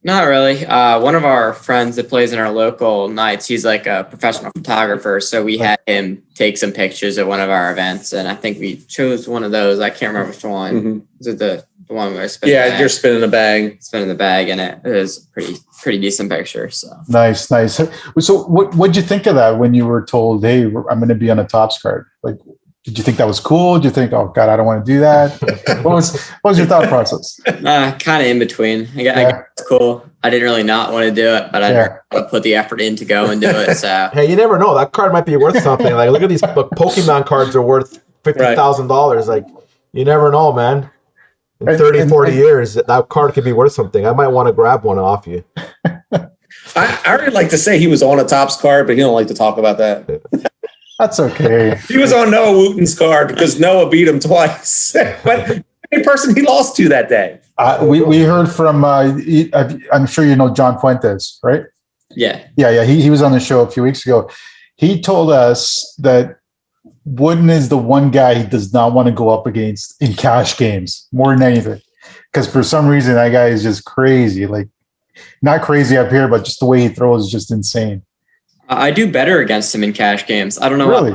Not really. One of our friends that plays in our local nights, he's like a professional photographer. So we had him take some pictures at one of our events, and I think we chose one of those. I can't remember which one. Mm-hmm. Is it the one where I spin? Yeah, you're spinning the bag. Spinning the bag, and it was a pretty decent picture. So nice. So what'd you think of that when you were told, "Hey, I'm going to be on a Topps card"? Like, did you think that was cool? Did you think, "Oh God, I don't want to do that"? What was your thought process? Kind of in between. I guess it's cool. I didn't really not want to do it, but I didn't want to put the effort in to go and do it. So hey, you never know. That card might be worth something. Like, look at these Pokemon cards are worth $50,000. Like, you never know, man. In 30, 40 years, that card could be worth something. I might want to grab one off you. I would like to say he was on a Topps card, but he don't like to talk about that. That's okay. He was on Noah Wooten's card because Noah beat him twice. But the person he lost to that day. We heard from, I'm sure you know John Fuentes, right? Yeah. He was on the show a few weeks ago. He told us that Wooden is the one guy he does not want to go up against in cash games more than anything. because for some reason that guy is just crazy. Like, not crazy up here, but just the way he throws is just insane. I do better against him in cash games. I don't know. Really?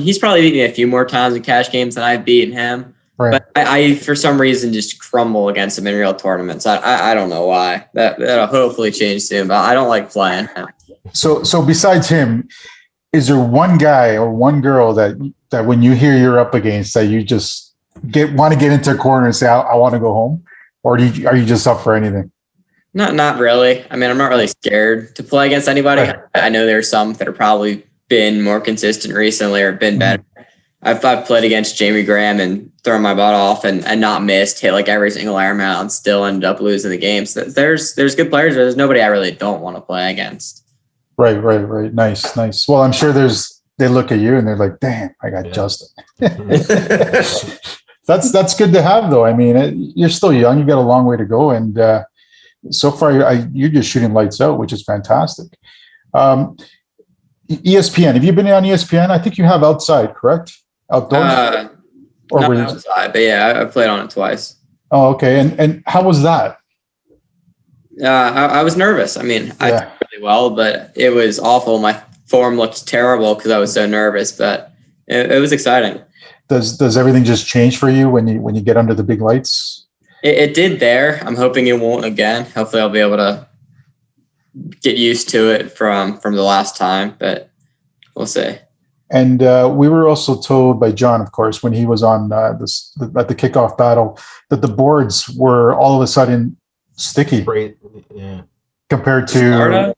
He's probably beaten me a few more times in cash games than I've beaten him. Right. But I, for some reason, just crumble against him in real tournaments. I don't know why. That'll hopefully change soon, but I don't like playing him. So besides him, is there one guy or one girl that when you hear you're up against that you just want to get into a corner and say, I want to go home? Or are you just up for anything? Not really. I mean, I'm not really scared to play against anybody. Right. I know there's some that have probably been more consistent recently or been better. I've played against Jamie Graham and thrown my butt off and not missed, hit like every single air mount and still ended up losing the game. So there's good players, but there's nobody I really don't want to play against. Right. Nice. Well, I'm sure they look at you and they're like, damn, I got Justin. That's good to have, though. I mean, you're still young. You got a long way to go. And so far, you're just shooting lights out, which is fantastic. ESPN, have you been on ESPN? I think you have outside, correct? Outdoors? Not outside, but yeah, I've played on it twice. Oh, okay. And how was that? I was nervous. I mean, I did really well, but it was awful. My form looked terrible because I was so nervous, but it was exciting. Does everything just change for you when you get under the big lights? It did there. I'm hoping it won't again. Hopefully I'll be able to get used to it from the last time, but we'll see. And we were also told by John, of course, when he was on at the kickoff battle, that the boards were all of a sudden sticky. Yeah. Compared to Florida?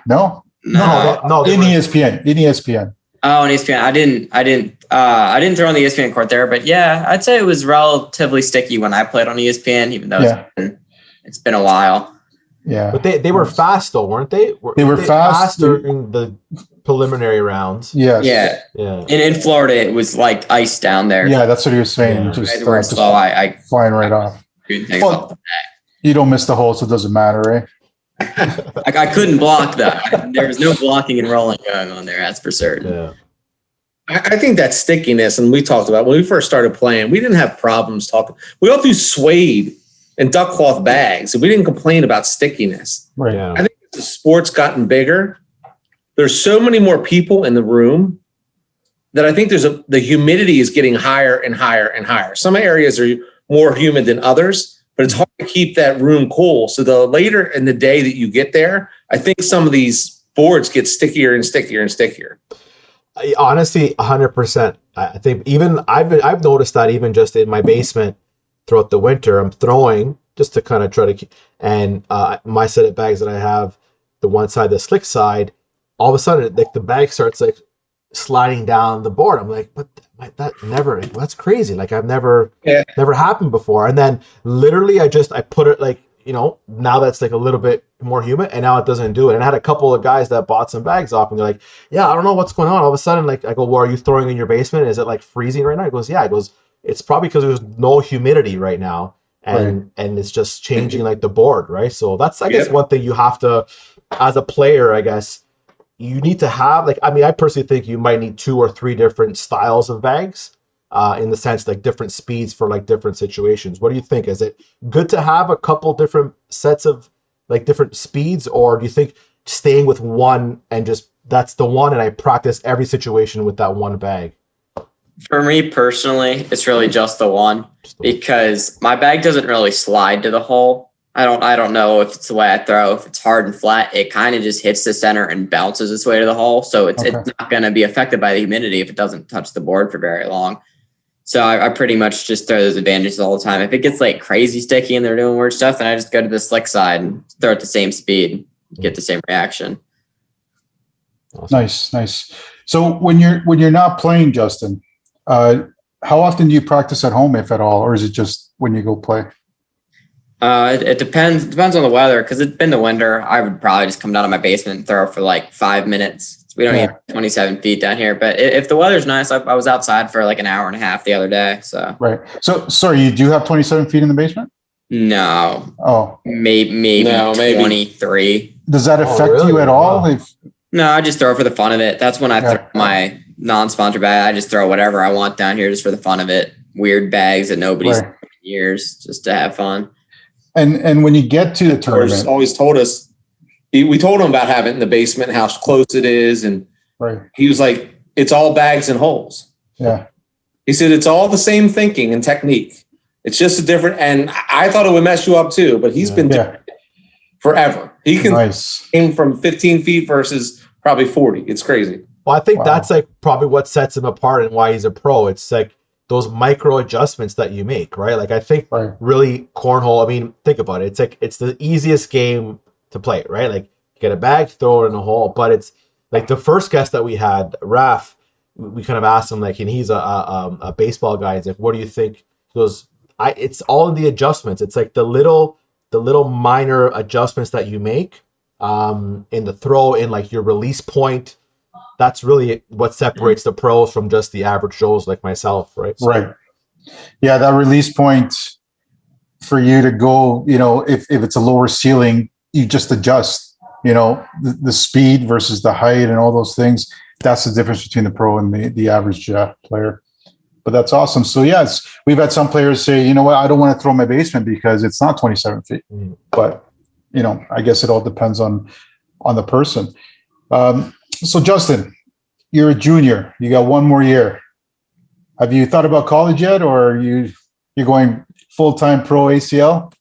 No, in ESPN. Oh, in ESPN. I didn't throw on the ESPN court there, but yeah, I'd say it was relatively sticky when I played on ESPN, even though it's been a while. Yeah. But they were fast though, weren't they? They were fast during the preliminary rounds. Yes. Yeah. And in Florida, it was like ice down there. Yeah, that's what he was saying. Yeah. Just slow. I flying right off. Well, you don't miss the hole, so it doesn't matter, eh? I couldn't block that. There was no blocking and rolling going on there, that's for certain. Yeah. I think that stickiness, and we talked about when we first started playing, we didn't have problems talking. We all threw suede and duck cloth bags, and we didn't complain about stickiness. Right. Yeah. I think as the sport's gotten bigger, there's so many more people in the room that I think the humidity is getting higher and higher and higher. Some areas are more humid than others, but it's hard to keep that room cool. So the later in the day that you get there, I think some of these boards get stickier and stickier and stickier. Honestly, 100%. I think even I've noticed that even just in my basement throughout the winter, I'm throwing just to kind of try to keep, and my set of bags that I have, the one side, the slick side, all of a sudden like the bag starts like sliding down the board. I'm like, but that's crazy. Like I've never happened before. And then literally I put it like, now that's like a little bit more humid and now it doesn't do it. And I had a couple of guys that bought some bags off and they're like, yeah, I don't know what's going on. All of a sudden, like I go, well, are you throwing in your basement? Is it like freezing right now? He goes, yeah. He goes, it's probably because there's no humidity right now. And it's just changing like the board, right? So that's, I guess, one thing you have to, as a player, I guess, you need to have, like, I mean, I personally think you might need 2 or 3 different styles of bags in the sense like different speeds for like different situations. What do you think? Is it good to have a couple different sets of like different speeds, or do you think staying with one and just that's the one and I practice every situation with that one bag? For me personally, it's really just the one because my bag doesn't really slide to the hole. I don't know if it's the way I throw. If it's hard and flat, it kind of just hits the center and bounces its way to the hole. So it's not going to be affected by the humidity if it doesn't touch the board for very long. So I pretty much just throw those advantages all the time. If it gets like crazy sticky and they're doing weird stuff, then I just go to the slick side and throw at the same speed, get the same reaction. Awesome. Nice. So when you're not playing, Justin, how often do you practice at home, if at all, or is it just when you go play? It depends. It depends on the weather. Because it's been the winter, I would probably just come down to my basement and throw for like 5 minutes. We don't need 27 feet down here. But if the weather's nice, I was outside for like an hour and a half the other day. So So sorry, you do have 27 feet in the basement? No. Oh, maybe 23. Does that affect you at all? Wow. No, I just throw for the fun of it. That's when I throw my non-sponsor bag. I just throw whatever I want down here just for the fun of it. Weird bags that nobody's years just to have fun. And when you get to the tournament, always told us, we told him about having it in the basement, how close it is. And right. He was like, it's all bags and holes. Yeah. He said, it's all the same thinking and technique. It's just a different, and I thought it would mess you up too, but he's been doing it forever. He can aim from 15 feet versus probably 40. It's crazy. Well, I think that's like probably what sets him apart and why he's a pro. It's like those micro adjustments that you make, right? Like I think really cornhole, I mean, think about it. It's like, it's the easiest game to play, right? Like get a bag, throw it in a hole. But it's like the first guest that we had, Raf, we kind of asked him, like, and he's a baseball guy. He's like, what do you think? He goes, it's all in the adjustments. It's like the little minor adjustments that you make in the throw, in like your release point. That's really what separates the pros from just the average Joes like myself, right? So, right. Yeah, that release point for you to go, you know, if it's a lower ceiling, you just adjust, you know, the speed versus the height and all those things. That's the difference between the pro and the average player. But that's awesome. So yes, we've had some players say, you know what, I don't want to throw my basement because it's not 27 feet. But, you know, I guess it all depends on the person. So Justin, you're a junior. You got one more year. Have you thought about college yet, or are you're going full-time pro ACL?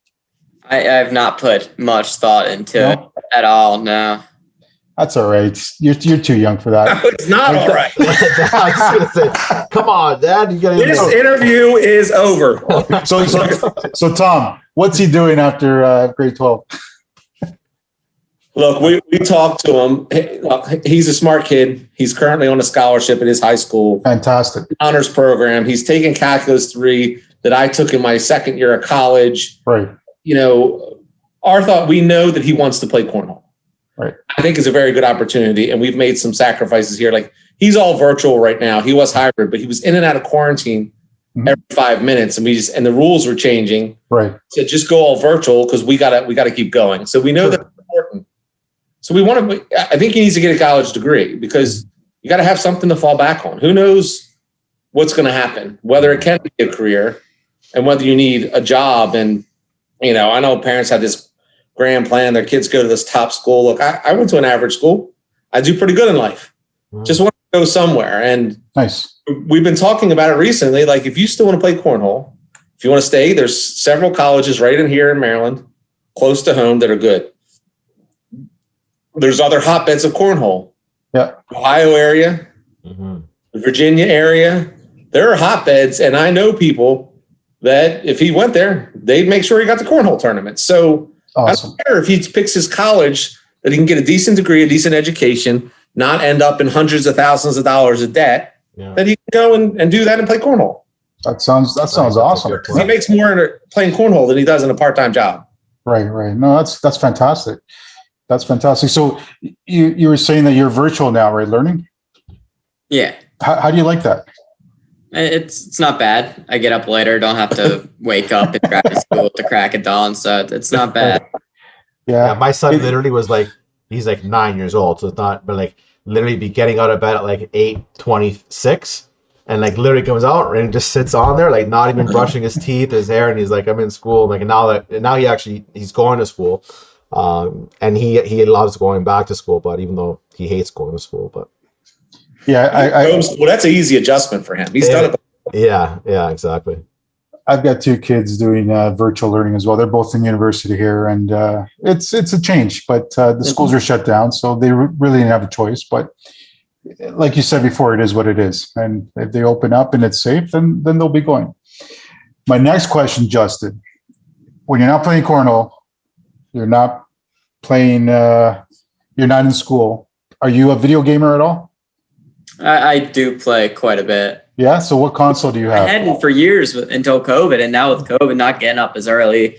I have not put much thought into it at all. No. That's all right. You're too young for that. No, it's not all right. I was gonna say, come on, Dad. You got this interview is over. So Tom, what's he doing after grade 12? Look, we talked to him. He's a smart kid. He's currently on a scholarship at his high school. Fantastic. Honors program. He's taking Calculus 3 that I took in my second year of college. Right. You know, our thought, we know that he wants to play cornhole. Right. I think it's a very good opportunity, and we've made some sacrifices here. Like, he's all virtual right now. He was hybrid, but he was in and out of quarantine every 5 minutes, and the rules were changing. Right. So just go all virtual because we gotta keep going. So we know that's important. So I think he needs to get a college degree because you got to have something to fall back on. Who knows what's going to happen, whether it can be a career and whether you need a job. And, you know, I know parents have this grand plan. Their kids go to this top school. Look, I went to an average school. I do pretty good in life. Just want to go somewhere. And nice. We've been talking about it recently. Like, if you still want to play cornhole, if you want to stay, there's several colleges right in here in Maryland, close to home, that are good. There's other hotbeds of cornhole. Yeah. Ohio area, the Virginia area. There are hotbeds, and I know people that if he went there, they'd make sure he got the cornhole tournament. So awesome. I don't care if he picks his college, that he can get a decent degree, a decent education, not end up in hundreds of thousands of dollars of debt, that he can go and do that and play cornhole. That sounds awesome. He makes more playing cornhole than he does in a part-time job. Right. No, that's fantastic. That's fantastic. So you were saying that you're virtual now, right? Learning? Yeah. How do you like that? It's not bad. I get up later, don't have to wake up and drive to school at the crack of dawn, so it's not bad. Yeah, my son literally was like, he's like 9 years old, so it's not, but like literally be getting out of bed at like 8:26, and like literally comes out and just sits on there, like not even brushing his teeth, his hair, and he's like, I'm in school. Like, now he's going to school. And he loves going back to school, but even though he hates going to school, but well, that's an easy adjustment for him. He's done it. Yeah, exactly. I've got two kids doing virtual learning as well. They're both in university here, and it's a change, but the schools are shut down, so they really didn't have a choice. But like you said before, it is what it is, and if they open up and it's safe, then they'll be going. My next question, Justin, when you're not playing cornhole, you're not playing, you're not in school, are you a video gamer at all? I do play quite a bit. Yeah. So what console do you have? I hadn't for years until COVID, and now with COVID not getting up as early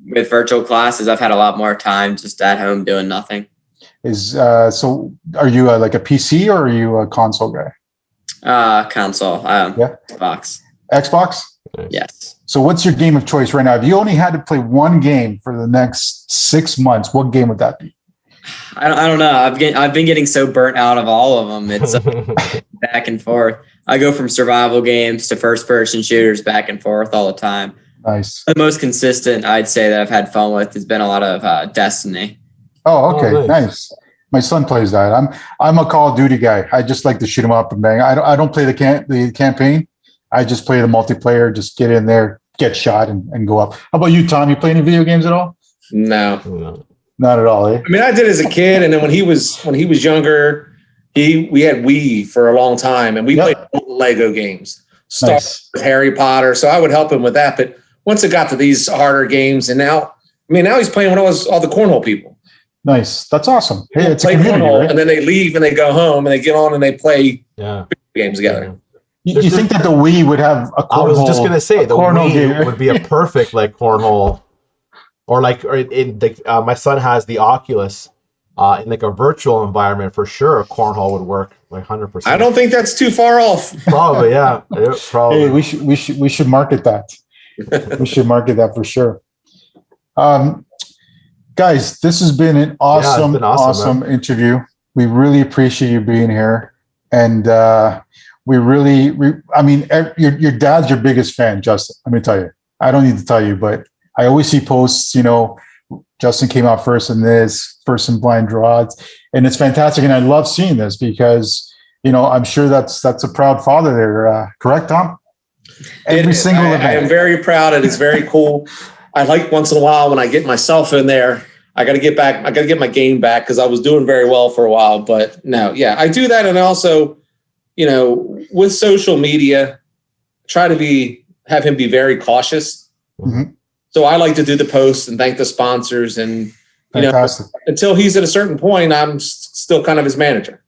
with virtual classes, I've had a lot more time just at home doing nothing. So are you like a PC or are you a console guy? Console. Xbox. Xbox? Yes. So what's your game of choice right now? If you only had to play one game for the next 6 months, what game would that be? I don't know. I've been getting so burnt out of all of them. It's back and forth. I go from survival games to first person shooters back and forth all the time. Nice. The most consistent I'd say that I've had fun with has been a lot of Destiny. Oh, okay, nice. My son plays that. I'm a Call of Duty guy. I just like to shoot him up and bang. I don't play the campaign. I just play the multiplayer. Just get in there, get shot, and go up. How about you, Tom? You play any video games at all? No, not at all. Eh? I mean, I did as a kid, and then when he was younger, we had Wii for a long time, and we played Lego games, Star Wars, Harry Potter. So I would help him with that. But once it got to these harder games, and now he's playing with all the Cornhole people. Nice. That's awesome. Hey, it's a community, right? And then they leave and they go home and they get on and they play games together. You think that the Wii would have a Cornhole? I was just going to say the Wii would be a perfect like Cornhole, or my son has the Oculus. In like a virtual environment, for sure, Cornhole would work like 100%. I don't think that's too far off. Probably, yeah. Probably. Hey, we should market that. We should market that for sure. Guys, this has been an awesome interview. We really appreciate you being here, and your dad's your biggest fan, Justin. Let me tell you. I don't need to tell you, but I always see posts. Justin came out first in in blind draws, and it's fantastic. And I love seeing this because, I'm sure that's a proud father there. Correct, Tom? Every single event. I am very proud. It is very cool. I like once in a while when I get myself in there, I got to get back. I got to get my game back because I was doing very well for a while. But no, I do that. And also, with social media, try to have him be very cautious. Mm-hmm. So I like to do the posts and thank the sponsors, and fantastic. Until he's at a certain point, I'm still kind of his manager.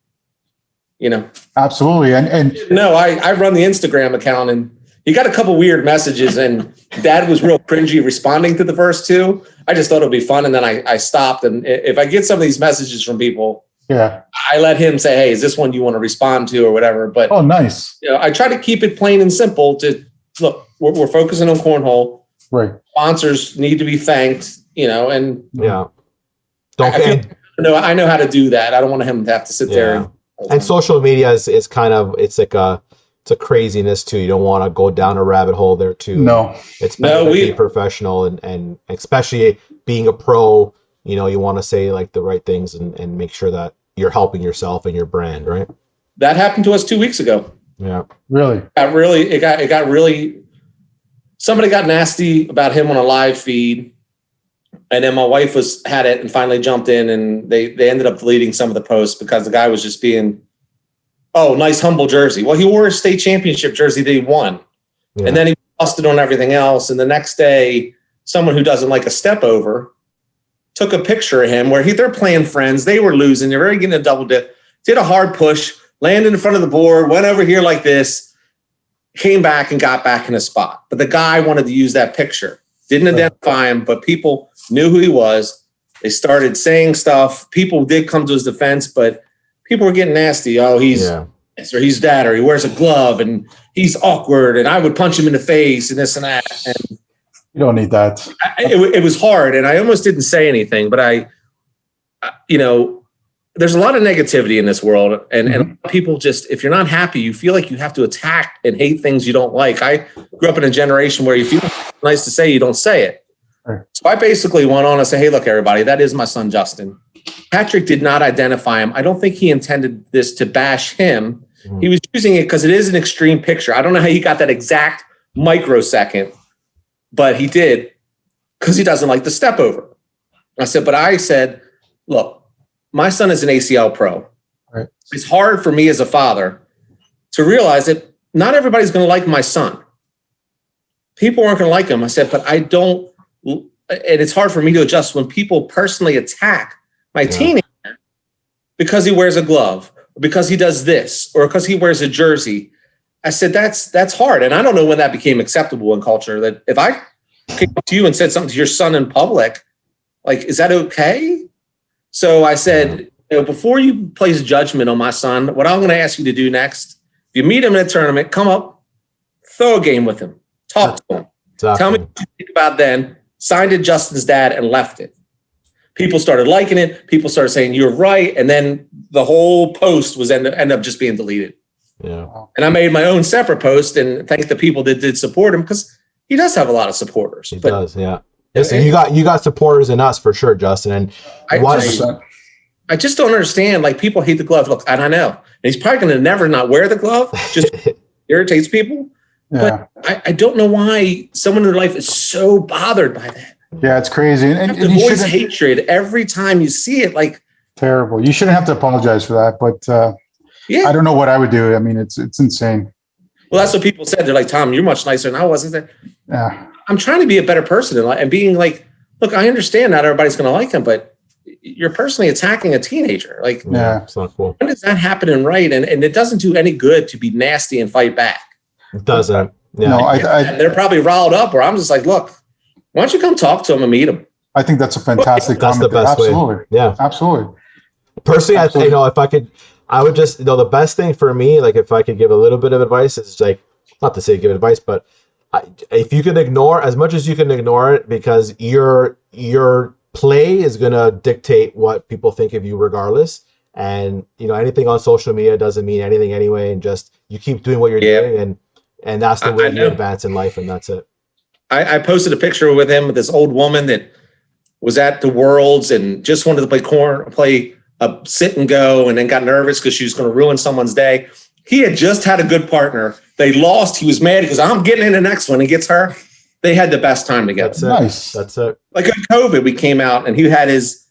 Absolutely, and no, I run the Instagram account, and he got a couple weird messages, and Dad was real cringy responding to the first two. I just thought it'd be fun, and then I stopped. And if I get some of these messages from people, I let him say, "Hey, is this one you want to respond to or whatever?" But nice. I try to keep it plain and simple. To look, we're focusing on Cornhole. Right. Sponsors need to be thanked, and I know how to do that. I don't want him to have to sit there. And social media is kind of, it's like it's a craziness too. You don't want to go down a rabbit hole there too. No, it's better to be professional and especially being a pro, you want to say like the right things and make sure that you're helping yourself and your brand, right? That happened to us 2 weeks ago. Yeah. Really? It got really, somebody got nasty about him on a live feed. And then my wife had it and finally jumped in, and they ended up deleting some of the posts because the guy was just being, nice, humble jersey. Well, he wore a state championship jersey that he won. Yeah. And then he busted on everything else. And the next day, someone who doesn't like a step over took a picture of him where they're playing friends. They were losing. They're already getting a double dip. Did a hard push, landed in front of the board, went over here like this, came back and got back in a spot. But the guy wanted to use that picture. Didn't identify him, but people knew who he was. They started saying stuff. People did come to his defense, but people were getting nasty. Oh, he's this, or he's that, or he wears a glove and he's awkward, and I would punch him in the face and this and that. And you don't need that. It was hard, and I almost didn't say anything, but there's a lot of negativity in this world, and people just, if you're not happy, you feel like you have to attack and hate things you don't like. I grew up in a generation where if you feel nice to say, you don't say it. Right. So I basically went on and said, hey, look, everybody, that is my son, Justin. Patrick did not identify him. I don't think he intended this to bash him. He was using it because it is an extreme picture. I don't know how he got that exact microsecond, but he did because he doesn't like the step over. I said, look, my son is an ACL Pro. Right. It's hard for me as a father to realize that not everybody's going to like my son. People aren't going to like him. I said, but I don't, and it's hard for me to adjust when people personally attack my teenager because he wears a glove, or because he does this, or because he wears a jersey. I said, that's hard. And I don't know when that became acceptable in culture, that if I came up to you and said something to your son in public, like, is that okay? So I said, before you place judgment on my son, what I'm going to ask you to do next, if you meet him in a tournament, come up, throw a game with him, talk to him. Exactly. Tell me what you think about then. Signed it Justin's dad and left it. People started liking it. People started saying, you're right. And then the whole post was end up just being deleted. Yeah. And I made my own separate post and thanked the people that did support him because he does have a lot of supporters. He does, yeah. Listen, you got supporters in us for sure, Justin. And I just don't understand. Like, people hate the glove. Look, and I know, and he's probably going to never not wear the glove. Just irritates people. Yeah. But I don't know why someone in their life is so bothered by that. Yeah, it's crazy. And you voice hatred every time you see it. Like, terrible. You shouldn't have to apologize for that. But I don't know what I would do. I mean, it's insane. Well, that's what people said. They're like, Tom, you're much nicer than I was. Yeah. I'm trying to be a better person and being like, look, I understand not everybody's going to like him, but you're personally attacking a teenager. Like, yeah, it's not cool. When does that happen and right? And it doesn't do any good to be nasty and fight back. It doesn't. Yeah. No, they're probably riled up, or I'm just like, look, why don't you come talk to him and meet him? I think that's a fantastic comment. That's the best Absolutely. way. Yeah, absolutely. Personally, if I could, I would just, the best thing for me, like if I could give a little bit of advice, is like, not to say give advice, but if you can ignore as much as you can ignore it, because your play is going to dictate what people think of you regardless. And, anything on social media doesn't mean anything anyway. And just, you keep doing what you're doing, and that's the way you advance in life. And that's it. I posted a picture with him with this old woman that was at the Worlds and just wanted to play a sit and go, and then got nervous because she was going to ruin someone's day. He had just had a good partner. They lost. He was mad because I'm getting in the next one. He gets her. They had the best time together. That's it. Nice. That's it. Like in COVID, we came out and he had his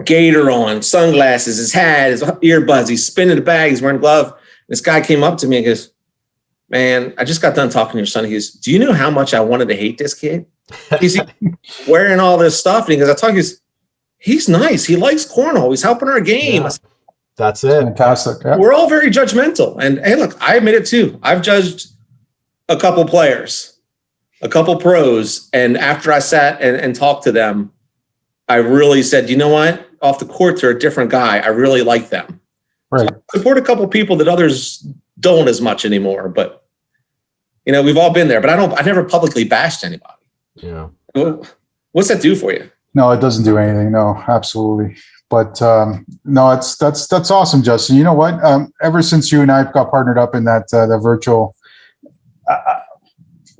gator on, sunglasses, his hat, his earbuds. He's spinning the bag. He's wearing a glove. This guy came up to me and goes, man, I just got done talking to your son. He goes, do you know how much I wanted to hate this kid? He's wearing all this stuff. And he goes, he's nice. He likes cornhole. He's helping our game. Yeah. That's it. Fantastic. Yeah. We're all very judgmental. And hey, look, I admit it too. I've judged a couple players, a couple pros. And after I sat and talked to them, I really said, you know what? Off the court, they're a different guy. I really like them. Right. So I support a couple people that others don't as much anymore. But, we've all been there. But I never publicly bashed anybody. Yeah. What's that do for you? No, it doesn't do anything. No, absolutely. But no, that's awesome, Justin. You know what? Ever since you and I got partnered up in that virtual,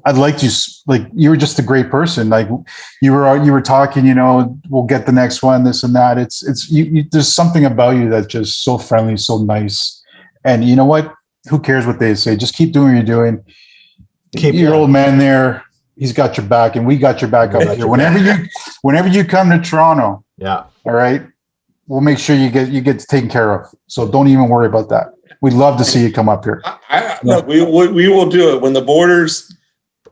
I'd like you were just a great person. Like you were talking, we'll get the next one, this and that. It's there's something about you that's just so friendly, so nice. And you know what? Who cares what they say? Just keep doing what you're doing. Keep your old man there. He's got your back, and we got your back up here. Whenever you come to Toronto, yeah, all right, we'll make sure you get taken care of. So don't even worry about that. We'd love to see you come up here. Look, we will do it when the borders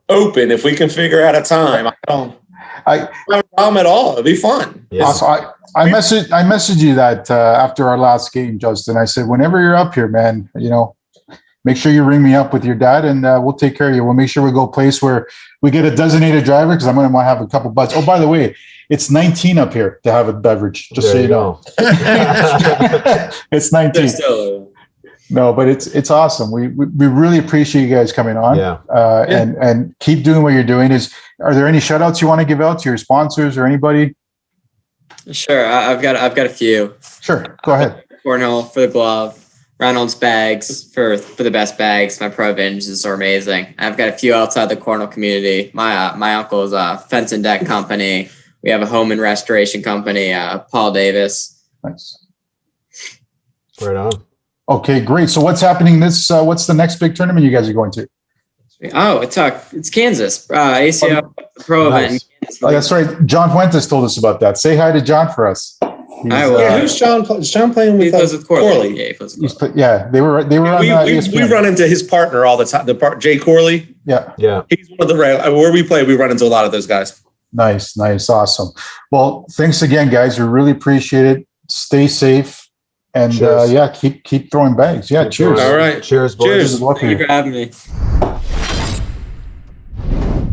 open. If we can figure out a time, I don't have a problem at all. It'll be fun. Yeah. So I messaged you that after our last game, Justin. I said, whenever you're up here, man, make sure you ring me up with your dad, and we'll take care of you. We'll make sure we go a place where we get a designated driver, because I'm going to want to have a couple bucks. Oh, by the way, it's 19 up here to have a beverage, just so you know. It's 19. No, but it's awesome. We really appreciate you guys coming on. Yeah. And keep doing what you're doing. Are there any shout outs you want to give out to your sponsors or anybody? Sure. I've got a few. Sure. Go ahead. Cornhole for the glove. Reynolds bags for the best bags. My Pro Vengeances are amazing. I've got a few outside the cornhole community. My uncle's fence and deck company. We have a home and restoration company, Paul Davis. Nice. Right on. Okay, great. So what's happening what's the next big tournament you guys are going to? Oh, it's Kansas. ACL Pro event. Oh, that's right. John Fuentes told us about that. Say hi to John for us. Who's John? Is John playing with Corley? Yeah, he plays with Corley. They were on ESPN. We run into his partner all the time. Jay Corley. Yeah. He's one of the where we play. We run into a lot of those guys. Nice, awesome. Well, thanks again, guys. We really appreciate it. Stay safe, and keep throwing bags. Yeah, cheers. All right, cheers, boys. Cheers. Thank you for having me.